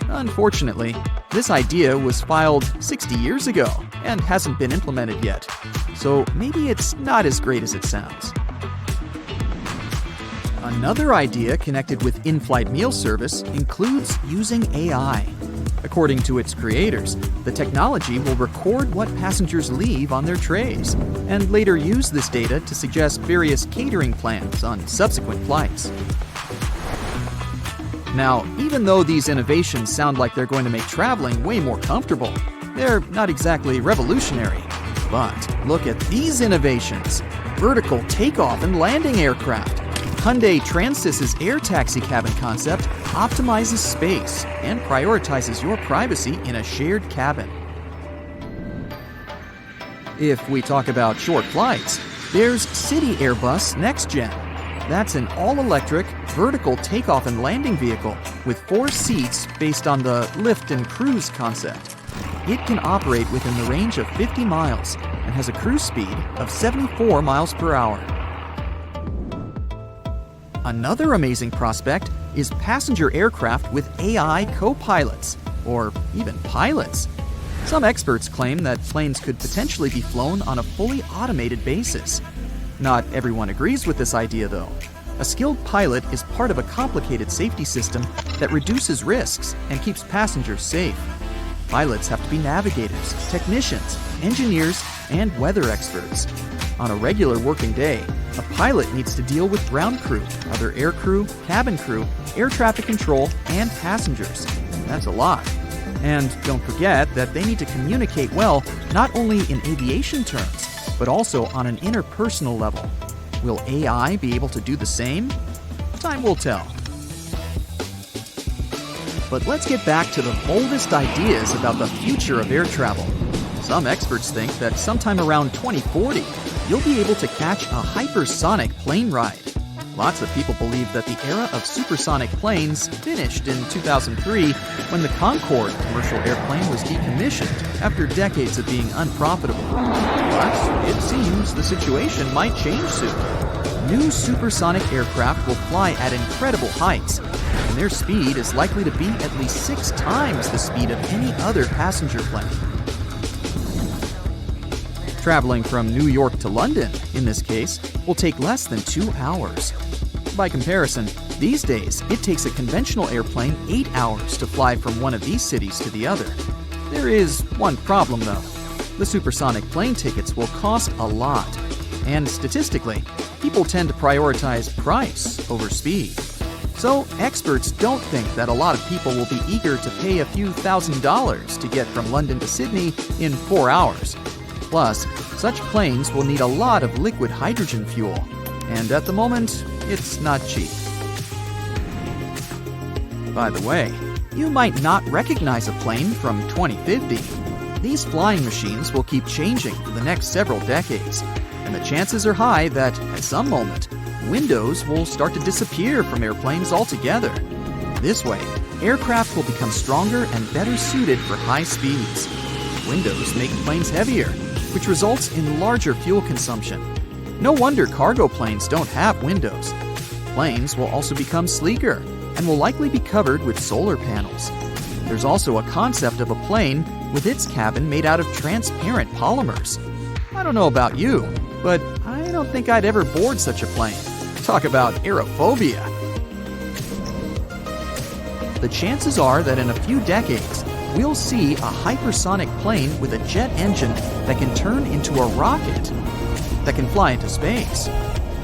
Unfortunately, this idea was filed 60 years ago and hasn't been implemented yet, so maybe it's not as great as it sounds. Another idea connected with in-flight meal service includes using AI. According to its creators, the technology will record what passengers leave on their trays, and later use this data to suggest various catering plans on subsequent flights. Now, even though these innovations sound like they're going to make traveling way more comfortable, they're not exactly revolutionary. But look at these innovations: vertical takeoff and landing aircraft. Hyundai Transys's air taxi cabin concept optimizes space and prioritizes your privacy in a shared cabin. If we talk about short flights, there's City Airbus Next Gen. That's an all-electric, vertical takeoff and landing vehicle with 4 seats based on the lift and cruise concept. It can operate within the range of 50 miles and has a cruise speed of 74 miles per hour. Another amazing prospect is passenger aircraft with AI co-pilots, or even pilots. Some experts claim that planes could potentially be flown on a fully automated basis. Not everyone agrees with this idea, though. A skilled pilot is part of a complicated safety system that reduces risks and keeps passengers safe. Pilots have to be navigators, technicians, engineers, and weather experts. On a regular working day, a pilot needs to deal with ground crew, other air crew, cabin crew, air traffic control, and passengers. That's a lot. And don't forget that they need to communicate well, not only in aviation terms, but also on an interpersonal level. Will AI be able to do the same? Time will tell. But let's get back to the boldest ideas about the future of air travel. Some experts think that sometime around 2040, you'll be able to catch a hypersonic plane ride. Lots of people believe that the era of supersonic planes finished in 2003 when the Concorde commercial airplane was decommissioned after decades of being unprofitable. But it seems the situation might change soon. New supersonic aircraft will fly at incredible heights, and their speed is likely to be at least 6 times the speed of any other passenger plane. Traveling from New York to London, in this case, will take less than 2 hours. By comparison, these days, it takes a conventional airplane 8 hours to fly from one of these cities to the other. There is one problem, though. The supersonic plane tickets will cost a lot, and statistically, people tend to prioritize price over speed. So, experts don't think that a lot of people will be eager to pay a few $1,000s to get from London to Sydney in 4 hours. Plus, such planes will need a lot of liquid hydrogen fuel, and at the moment, it's not cheap. By the way, you might not recognize a plane from 2050. These flying machines will keep changing for the next several decades, and the chances are high that, at some moment, windows will start to disappear from airplanes altogether. This way, aircraft will become stronger and better suited for high speeds. Windows make planes heavier, which results in larger fuel consumption. No wonder cargo planes don't have windows. Planes will also become sleeker and will likely be covered with solar panels. There's also a concept of a plane with its cabin made out of transparent polymers. I don't know about you, but I don't think I'd ever board such a plane. Talk about aerophobia. The chances are that in a few decades, we'll see a hypersonic plane with a jet engine that can turn into a rocket, that can fly into space.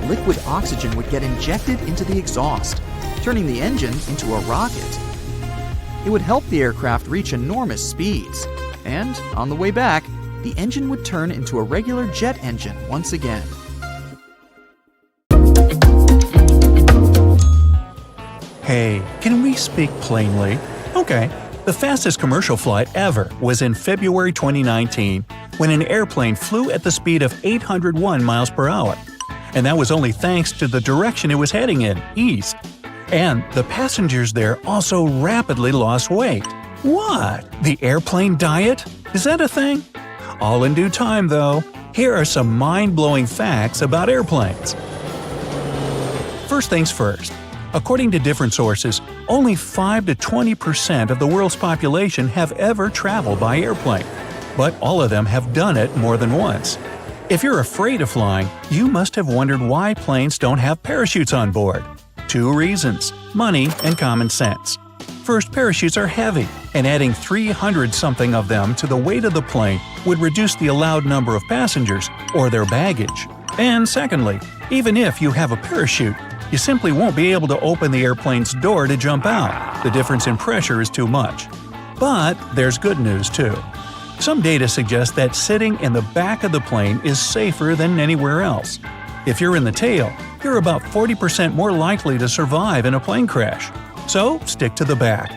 Liquid oxygen would get injected into the exhaust, turning the engine into a rocket. It would help the aircraft reach enormous speeds, and on the way back, the engine would turn into a regular jet engine once again. Hey, can we speak plainly? Okay. The fastest commercial flight ever was in February 2019 when an airplane flew at the speed of 801 miles per hour. And that was only thanks to the direction it was heading in, east. And the passengers there also rapidly lost weight. What? The airplane diet? Is that a thing? All in due time, though. Here are some mind-blowing facts about airplanes. First things first. According to different sources, only 5 to 20% of the world's population have ever traveled by airplane. But all of them have done it more than once. If you're afraid of flying, you must have wondered why planes don't have parachutes on board. 2 reasons: money and common sense. First, parachutes are heavy, and adding 300-something of them to the weight of the plane would reduce the allowed number of passengers or their baggage. And secondly, even if you have a parachute, you simply won't be able to open the airplane's door to jump out. The difference in pressure is too much. But there's good news too. Some data suggests that sitting in the back of the plane is safer than anywhere else. If you're in the tail, you're about 40% more likely to survive in a plane crash. So stick to the back.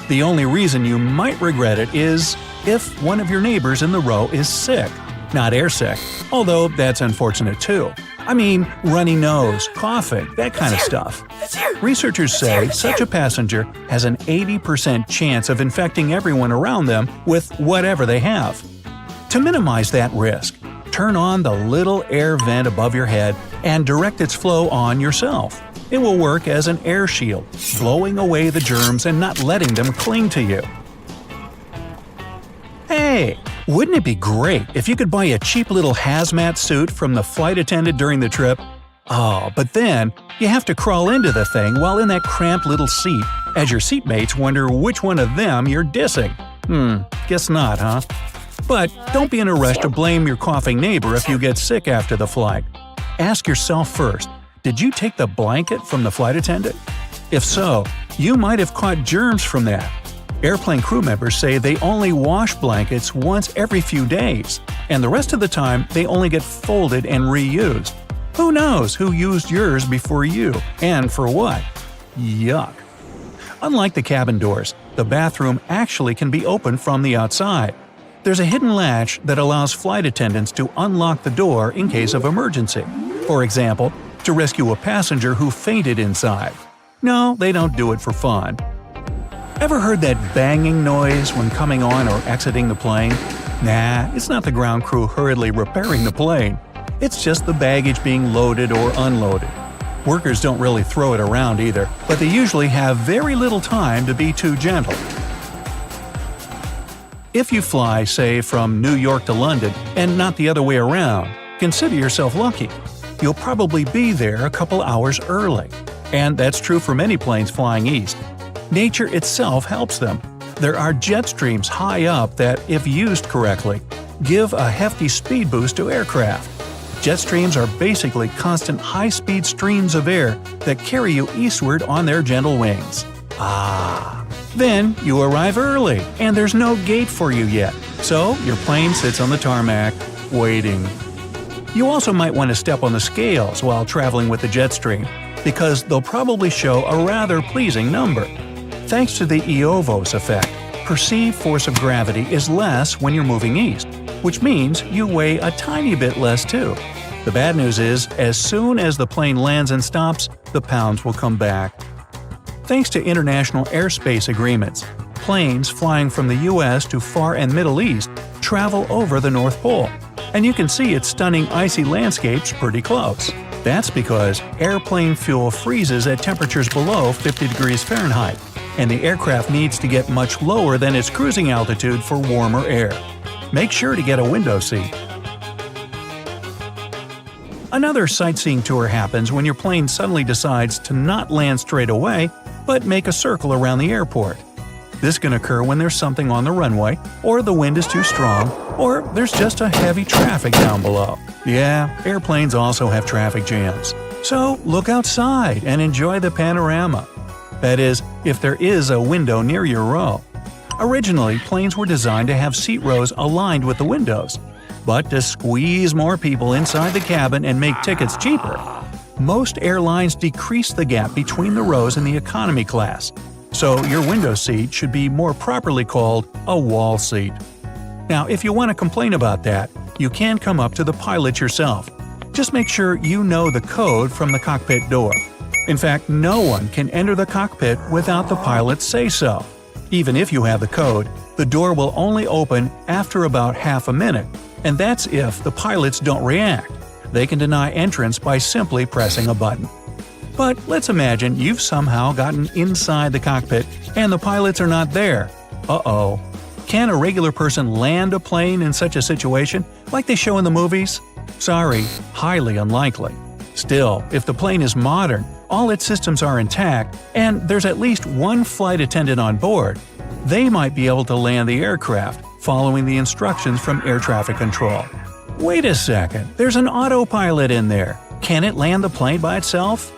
The only reason you might regret it is if one of your neighbors in the row is sick. Not airsick, although that's unfortunate too. I mean, runny nose, coughing, that kind of stuff. Researchers say such a passenger has an 80% chance of infecting everyone around them with whatever they have. To minimize that risk, turn on the little air vent above your head and direct its flow on yourself. It will work as an air shield, blowing away the germs and not letting them cling to you. Hey, wouldn't it be great if you could buy a cheap little hazmat suit from the flight attendant during the trip? Oh, but then you have to crawl into the thing while in that cramped little seat, as your seatmates wonder which one of them you're dissing. Guess not, huh? But don't be in a rush to blame your coughing neighbor if you get sick after the flight. Ask yourself first, did you take the blanket from the flight attendant? If so, you might have caught germs from that. Airplane crew members say they only wash blankets once every few days, and the rest of the time they only get folded and reused. Who knows who used yours before you, and for what? Yuck. Unlike the cabin doors, the bathroom actually can be opened from the outside. There's a hidden latch that allows flight attendants to unlock the door in case of emergency. For example, to rescue a passenger who fainted inside. No, they don't do it for fun. Ever heard that banging noise when coming on or exiting the plane? Nah, it's not the ground crew hurriedly repairing the plane. It's just the baggage being loaded or unloaded. Workers don't really throw it around either, but they usually have very little time to be too gentle. If you fly, say, from New York to London and not the other way around, consider yourself lucky. You'll probably be there a couple hours early. And that's true for many planes flying east. Nature itself helps them. There are jet streams high up that, if used correctly, give a hefty speed boost to aircraft. Jet streams are basically constant high-speed streams of air that carry you eastward on their gentle wings. Then you arrive early, and there's no gate for you yet, so your plane sits on the tarmac, waiting. You also might want to step on the scales while traveling with the jet stream, because they'll probably show a rather pleasing number. Thanks to the Eötvös effect, perceived force of gravity is less when you're moving east, which means you weigh a tiny bit less too. The bad news is, as soon as the plane lands and stops, the pounds will come back. Thanks to international airspace agreements, planes flying from the US to Far and Middle East travel over the North Pole, and you can see its stunning icy landscapes pretty close. That's because airplane fuel freezes at temperatures below 50 degrees Fahrenheit, and the aircraft needs to get much lower than its cruising altitude for warmer air. Make sure to get a window seat. Another sightseeing tour happens when your plane suddenly decides to not land straight away, but make a circle around the airport. This can occur when there's something on the runway, or the wind is too strong, or there's just a heavy traffic down below. Yeah, airplanes also have traffic jams. So look outside and enjoy the panorama. That is, if there is a window near your row. Originally, planes were designed to have seat rows aligned with the windows. But to squeeze more people inside the cabin and make tickets cheaper, most airlines decrease the gap between the rows in the economy class. So your window seat should be more properly called a wall seat. Now, if you want to complain about that, you can come up to the pilot yourself. Just make sure you know the code from the cockpit door. In fact, no one can enter the cockpit without the pilot say so. Even if you have the code, the door will only open after about half a minute, and that's if the pilots don't react. They can deny entrance by simply pressing a button. But let's imagine you've somehow gotten inside the cockpit and the pilots are not there. Uh-oh. Can a regular person land a plane in such a situation, like they show in the movies? Sorry, highly unlikely. Still, if the plane is modern, all its systems are intact, and there's at least one flight attendant on board, they might be able to land the aircraft, following the instructions from air traffic control. Wait a second, there's an autopilot in there. Can it land the plane by itself?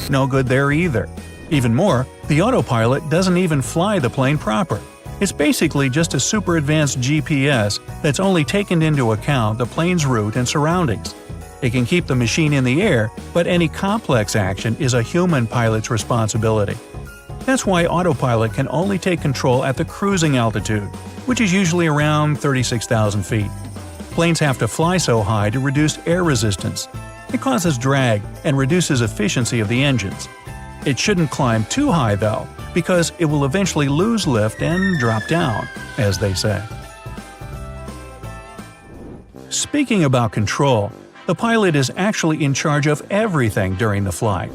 No good there either. Even more, the autopilot doesn't even fly the plane proper. It's basically just a super advanced GPS that's only taken into account the plane's route and surroundings. It can keep the machine in the air, but any complex action is a human pilot's responsibility. That's why autopilot can only take control at the cruising altitude, which is usually around 36,000 feet. Planes have to fly so high to reduce air resistance. It causes drag and reduces efficiency of the engines. It shouldn't climb too high though, because it will eventually lose lift and drop down, as they say. Speaking about control, the pilot is actually in charge of everything during the flight.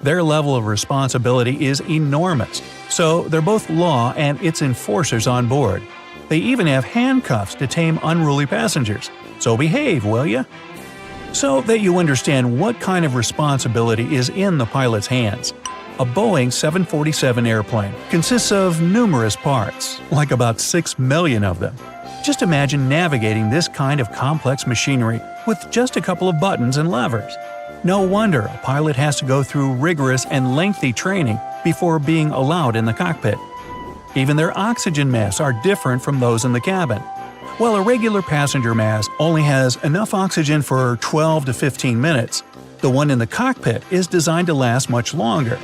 Their level of responsibility is enormous, so they're both law and its enforcers on board. They even have handcuffs to tame unruly passengers. So behave, will ya? So that you understand what kind of responsibility is in the pilot's hands. A Boeing 747 airplane consists of numerous parts, like about 6 million of them. Just imagine navigating this kind of complex machinery with just a couple of buttons and levers. No wonder a pilot has to go through rigorous and lengthy training before being allowed in the cockpit. Even their oxygen masks are different from those in the cabin. While a regular passenger mask only has enough oxygen for 12 to 15 minutes, the one in the cockpit is designed to last much longer.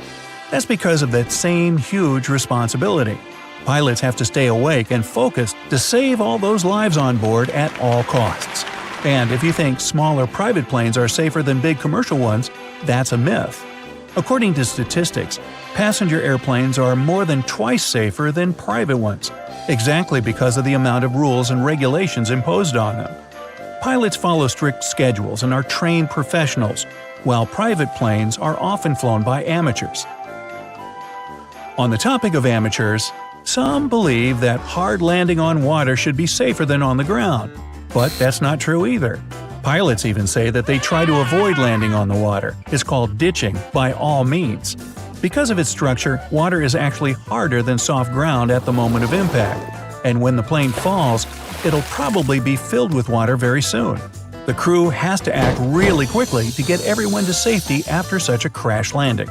That's because of that same huge responsibility. Pilots have to stay awake and focused to save all those lives on board at all costs. And if you think smaller private planes are safer than big commercial ones, that's a myth. According to statistics, passenger airplanes are more than twice safer than private ones, exactly because of the amount of rules and regulations imposed on them. Pilots follow strict schedules and are trained professionals, while private planes are often flown by amateurs. On the topic of amateurs, some believe that hard landing on water should be safer than on the ground, but that's not true either. Pilots even say that they try to avoid landing on the water. It's called ditching by all means. Because of its structure, water is actually harder than soft ground at the moment of impact, and when the plane falls, it'll probably be filled with water very soon. The crew has to act really quickly to get everyone to safety after such a crash landing.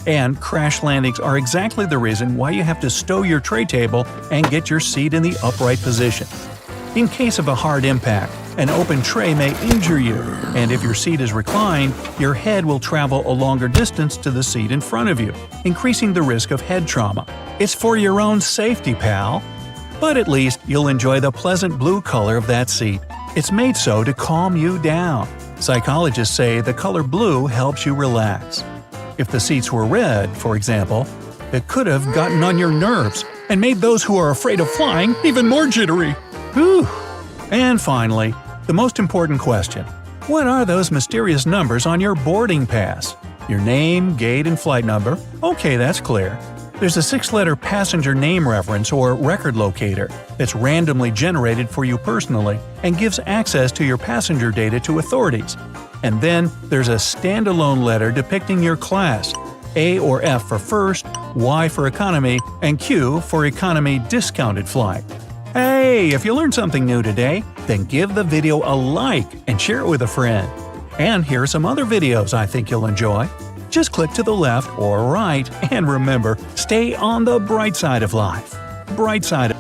And crash landings are exactly the reason why you have to stow your tray table and get your seat in the upright position. In case of a hard impact, an open tray may injure you, and if your seat is reclined, your head will travel a longer distance to the seat in front of you, increasing the risk of head trauma. It's for your own safety, pal. But at least you'll enjoy the pleasant blue color of that seat. It's made so to calm you down. Psychologists say the color blue helps you relax. If the seats were red, for example, it could have gotten on your nerves and made those who are afraid of flying even more jittery. Whew. And finally, the most important question. What are those mysterious numbers on your boarding pass? Your name, gate, and flight number? Okay, that's clear. There's a 6-letter passenger name reference or record locator that's randomly generated for you personally and gives access to your passenger data to authorities. And then there's a standalone letter depicting your class, A or F for first, Y for economy, and Q for economy discounted flight. Hey, if you learned something new today, then give the video a like and share it with a friend. And here are some other videos I think you'll enjoy. Just click to the left or right, and remember, stay on the bright side of life. Bright side of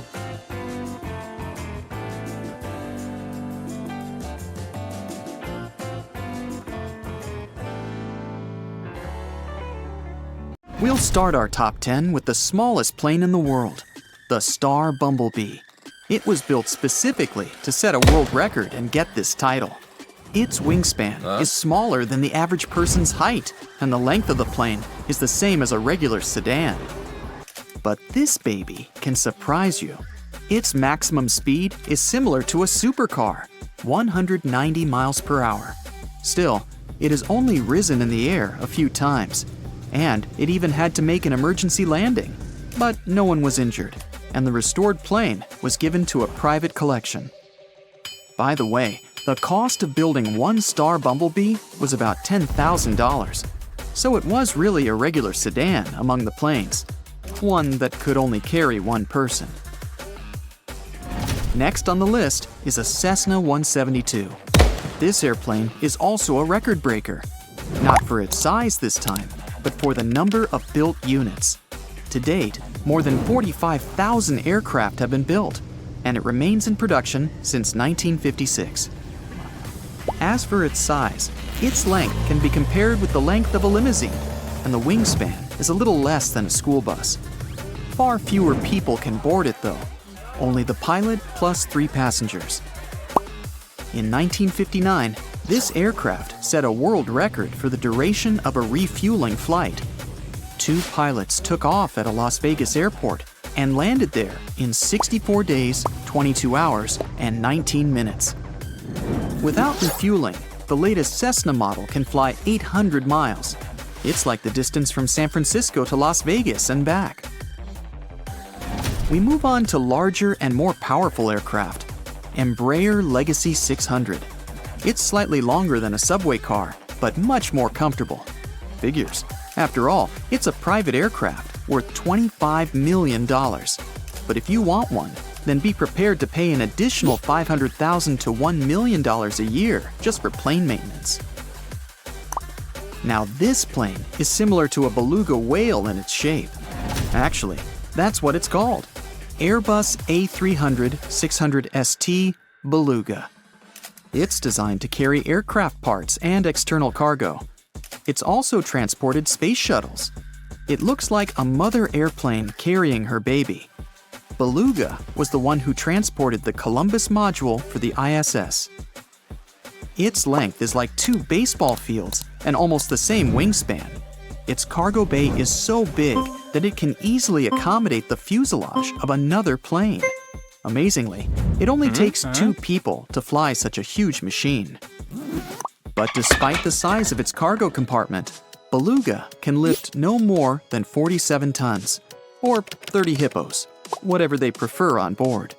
We'll start our top 10 with the smallest plane in the world, the Star Bumblebee. It was built specifically to set a world record and get this title. Its wingspan is smaller than the average person's height, and the length of the plane is the same as a regular sedan. But this baby can surprise you. Its maximum speed is similar to a supercar, 190 miles per hour. Still, it has only risen in the air a few times, and it even had to make an emergency landing. But no one was injured, and the restored plane was given to a private collection. By the way, the cost of building one Star Bumblebee was about $10,000, so it was really a regular sedan among the planes, one that could only carry one person. Next on the list is a Cessna 172. This airplane is also a record breaker, not for its size this time, but for the number of built units. To date, more than 45,000 aircraft have been built, and it remains in production since 1956. As for its size, its length can be compared with the length of a limousine, and the wingspan is a little less than a school bus. Far fewer people can board it though, only the pilot plus 3 passengers. In 1959, this aircraft set a world record for the duration of a refueling flight. 2 pilots took off at a Las Vegas airport and landed there in 64 days, 22 hours, and 19 minutes. Without refueling, the latest Cessna model can fly 800 miles. It's like the distance from San Francisco to Las Vegas and back. We move on to larger and more powerful aircraft. Embraer Legacy 600. It's slightly longer than a subway car, but much more comfortable. Figures. After all, it's a private aircraft worth $25 million. But if you want one, then be prepared to pay an additional $500,000 to $1 million a year just for plane maintenance. Now this plane is similar to a beluga whale in its shape. Actually, that's what it's called. Airbus A300-600 ST Beluga. It's designed to carry aircraft parts and external cargo. It's also transported space shuttles. It looks like a mother airplane carrying her baby. Beluga was the one who transported the Columbus module for the ISS. Its length is like 2 baseball fields and almost the same wingspan. Its cargo bay is so big that it can easily accommodate the fuselage of another plane. Amazingly, it only takes 2 people to fly such a huge machine. But despite the size of its cargo compartment, Beluga can lift no more than 47 tons, or 30 hippos, whatever they prefer on board.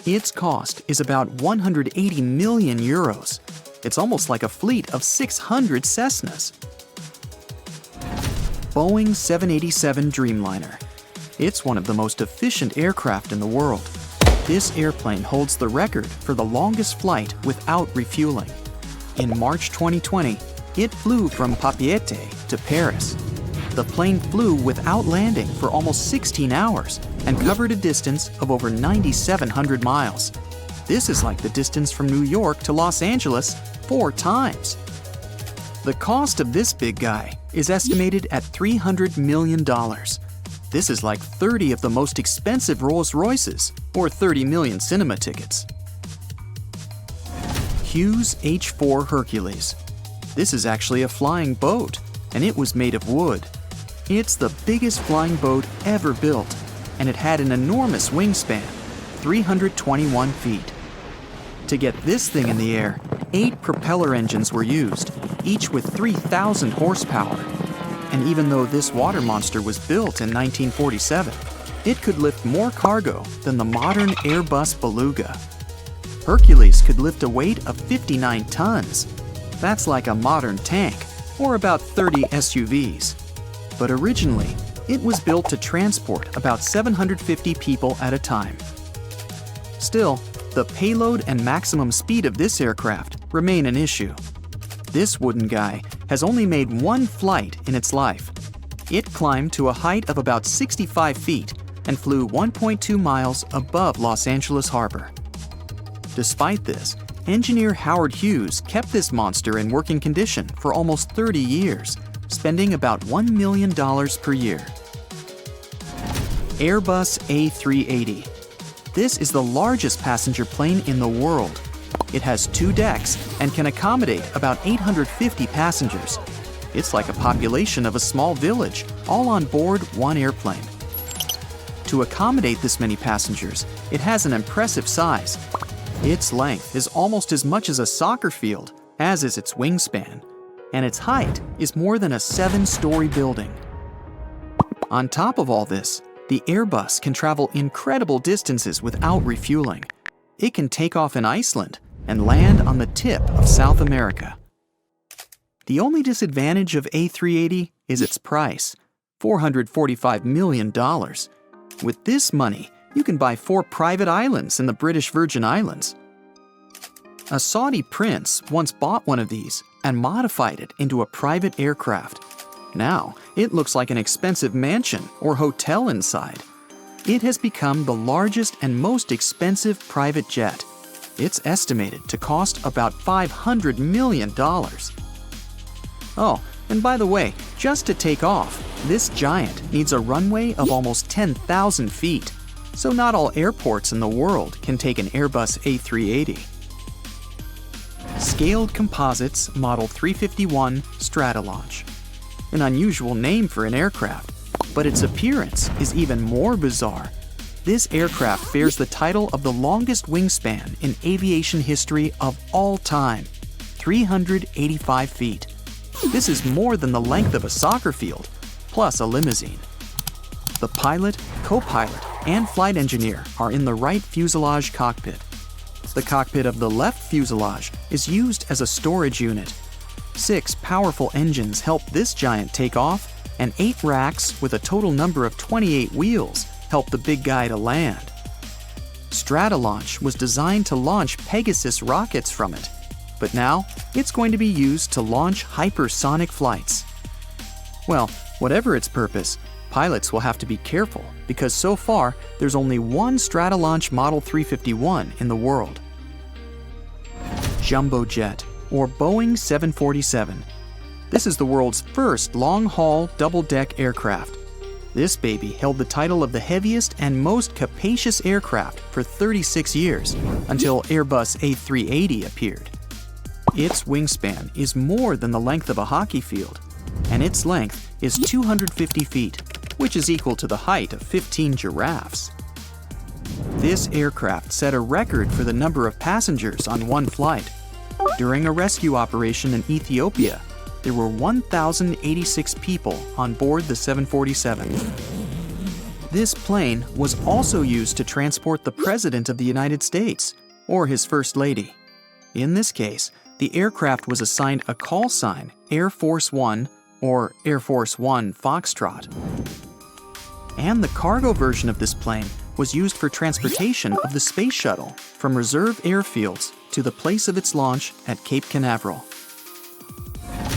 Its cost is about 180 million euros. It's almost like a fleet of 600 Cessnas. Boeing 787 Dreamliner. It's one of the most efficient aircraft in the world. This airplane holds the record for the longest flight without refueling. In March 2020, it flew from Papeete to Paris. The plane flew without landing for almost 16 hours and covered a distance of over 9,700 miles. This is like the distance from New York to Los Angeles 4 times. The cost of this big guy is estimated at $300 million. This is like 30 of the most expensive Rolls-Royces or 30 million cinema tickets. Hughes H-4 Hercules. This is actually a flying boat, and it was made of wood. It's the biggest flying boat ever built, and it had an enormous wingspan, 321 feet. To get this thing in the air, 8 propeller engines were used, each with 3,000 horsepower. And even though this water monster was built in 1947, it could lift more cargo than the modern Airbus Beluga. Hercules could lift a weight of 59 tons. That's like a modern tank, or about 30 SUVs. But originally, it was built to transport about 750 people at a time. Still, the payload and maximum speed of this aircraft remain an issue. This wooden guy has only made 1 flight in its life. It climbed to a height of about 65 feet and flew 1.2 miles above Los Angeles Harbor. Despite this, engineer Howard Hughes kept this monster in working condition for almost 30 years, spending about $1 million per year. Airbus A380. This is the largest passenger plane in the world. It has 2 decks and can accommodate about 850 passengers. It's like a population of a small village, all on board one airplane. To accommodate this many passengers, it has an impressive size. Its length is almost as much as a soccer field, as is its wingspan, and its height is more than a 7-story building. On top of all this, the Airbus can travel incredible distances without refueling. It can take off in Iceland and land on the tip of South America. The only disadvantage of A380 is its price, $445 million. With this money, you can buy 4 private islands in the British Virgin Islands. A Saudi prince once bought one of these and modified it into a private aircraft. Now, it looks like an expensive mansion or hotel inside. It has become the largest and most expensive private jet. It's estimated to cost about $500 million. Oh, and by the way, just to take off, this giant needs a runway of almost 10,000 feet. So not all airports in the world can take an Airbus A380. Scaled Composites Model 351 Stratolaunch. An unusual name for an aircraft, but its appearance is even more bizarre. This aircraft bears the title of the longest wingspan in aviation history of all time, 385 feet. This is more than the length of a soccer field, plus a limousine. The pilot, co-pilot, and flight engineer are in the right fuselage cockpit. The cockpit of the left fuselage is used as a storage unit. 6 powerful engines help this giant take off, and 8 racks with a total number of 28 wheels help the big guy to land. Stratolaunch was designed to launch Pegasus rockets from it, but now it's going to be used to launch hypersonic flights. Well, whatever its purpose, pilots will have to be careful because so far there's only one Stratolaunch Model 351 in the world. Jumbo Jet, or Boeing 747. This is the world's first long-haul double-deck aircraft. This baby held the title of the heaviest and most capacious aircraft for 36 years, until Airbus A380 appeared. Its wingspan is more than the length of a hockey field, and its length is 250 feet, which is equal to the height of 15 giraffes. This aircraft set a record for the number of passengers on one flight. During a rescue operation in Ethiopia, there were 1,086 people on board the 747. This plane was also used to transport the President of the United States, or his First Lady. In this case, the aircraft was assigned a call sign, Air Force One, or Air Force One Foxtrot. And the cargo version of this plane was used for transportation of the space shuttle from reserve airfields to the place of its launch at Cape Canaveral.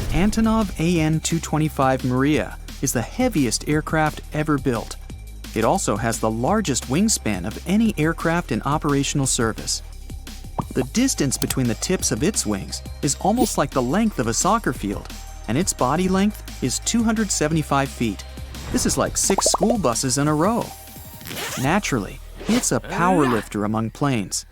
Antonov AN-225 Maria is the heaviest aircraft ever built. It also has the largest wingspan of any aircraft in operational service. The distance between the tips of its wings is almost like the length of a soccer field, and its body length is 275 feet. This is like 6 school buses in a row. Naturally, it's a power lifter among planes.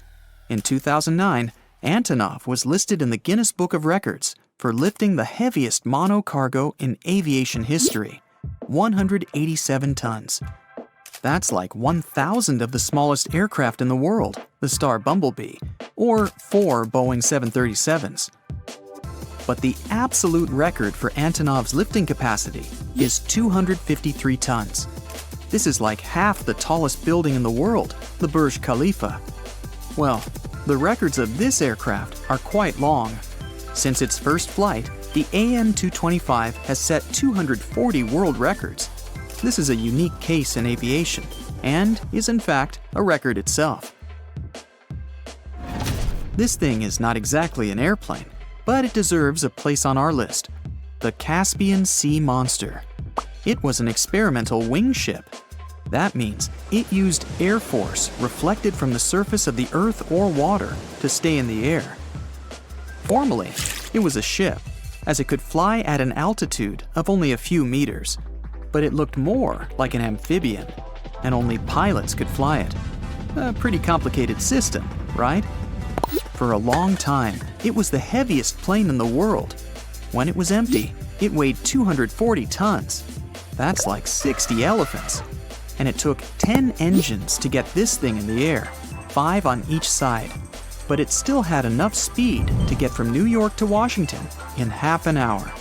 In 2009, Antonov was listed in the Guinness Book of Records for lifting the heaviest monocargo in aviation history, 187 tons. That's like 1,000 of the smallest aircraft in the world, the Star Bumblebee, or 4 Boeing 737s. But the absolute record for Antonov's lifting capacity is 253 tons. This is like half the tallest building in the world, the Burj Khalifa. Well, the records of this aircraft are quite long. Since its first flight, the AN-225 has set 240 world records. This is a unique case in aviation, and is in fact a record itself. This thing is not exactly an airplane, but it deserves a place on our list. The Caspian Sea Monster. It was an experimental wing ship. That means it used air force reflected from the surface of the earth or water to stay in the air. Formally, it was a ship, as it could fly at an altitude of only a few meters, but it looked more like an amphibian, and only pilots could fly it. A pretty complicated system, right? For a long time, it was the heaviest plane in the world. When it was empty, it weighed 240 tons. That's like 60 elephants. And it took 10 engines to get this thing in the air, 5 on each side. But it still had enough speed to get from New York to Washington in half an hour.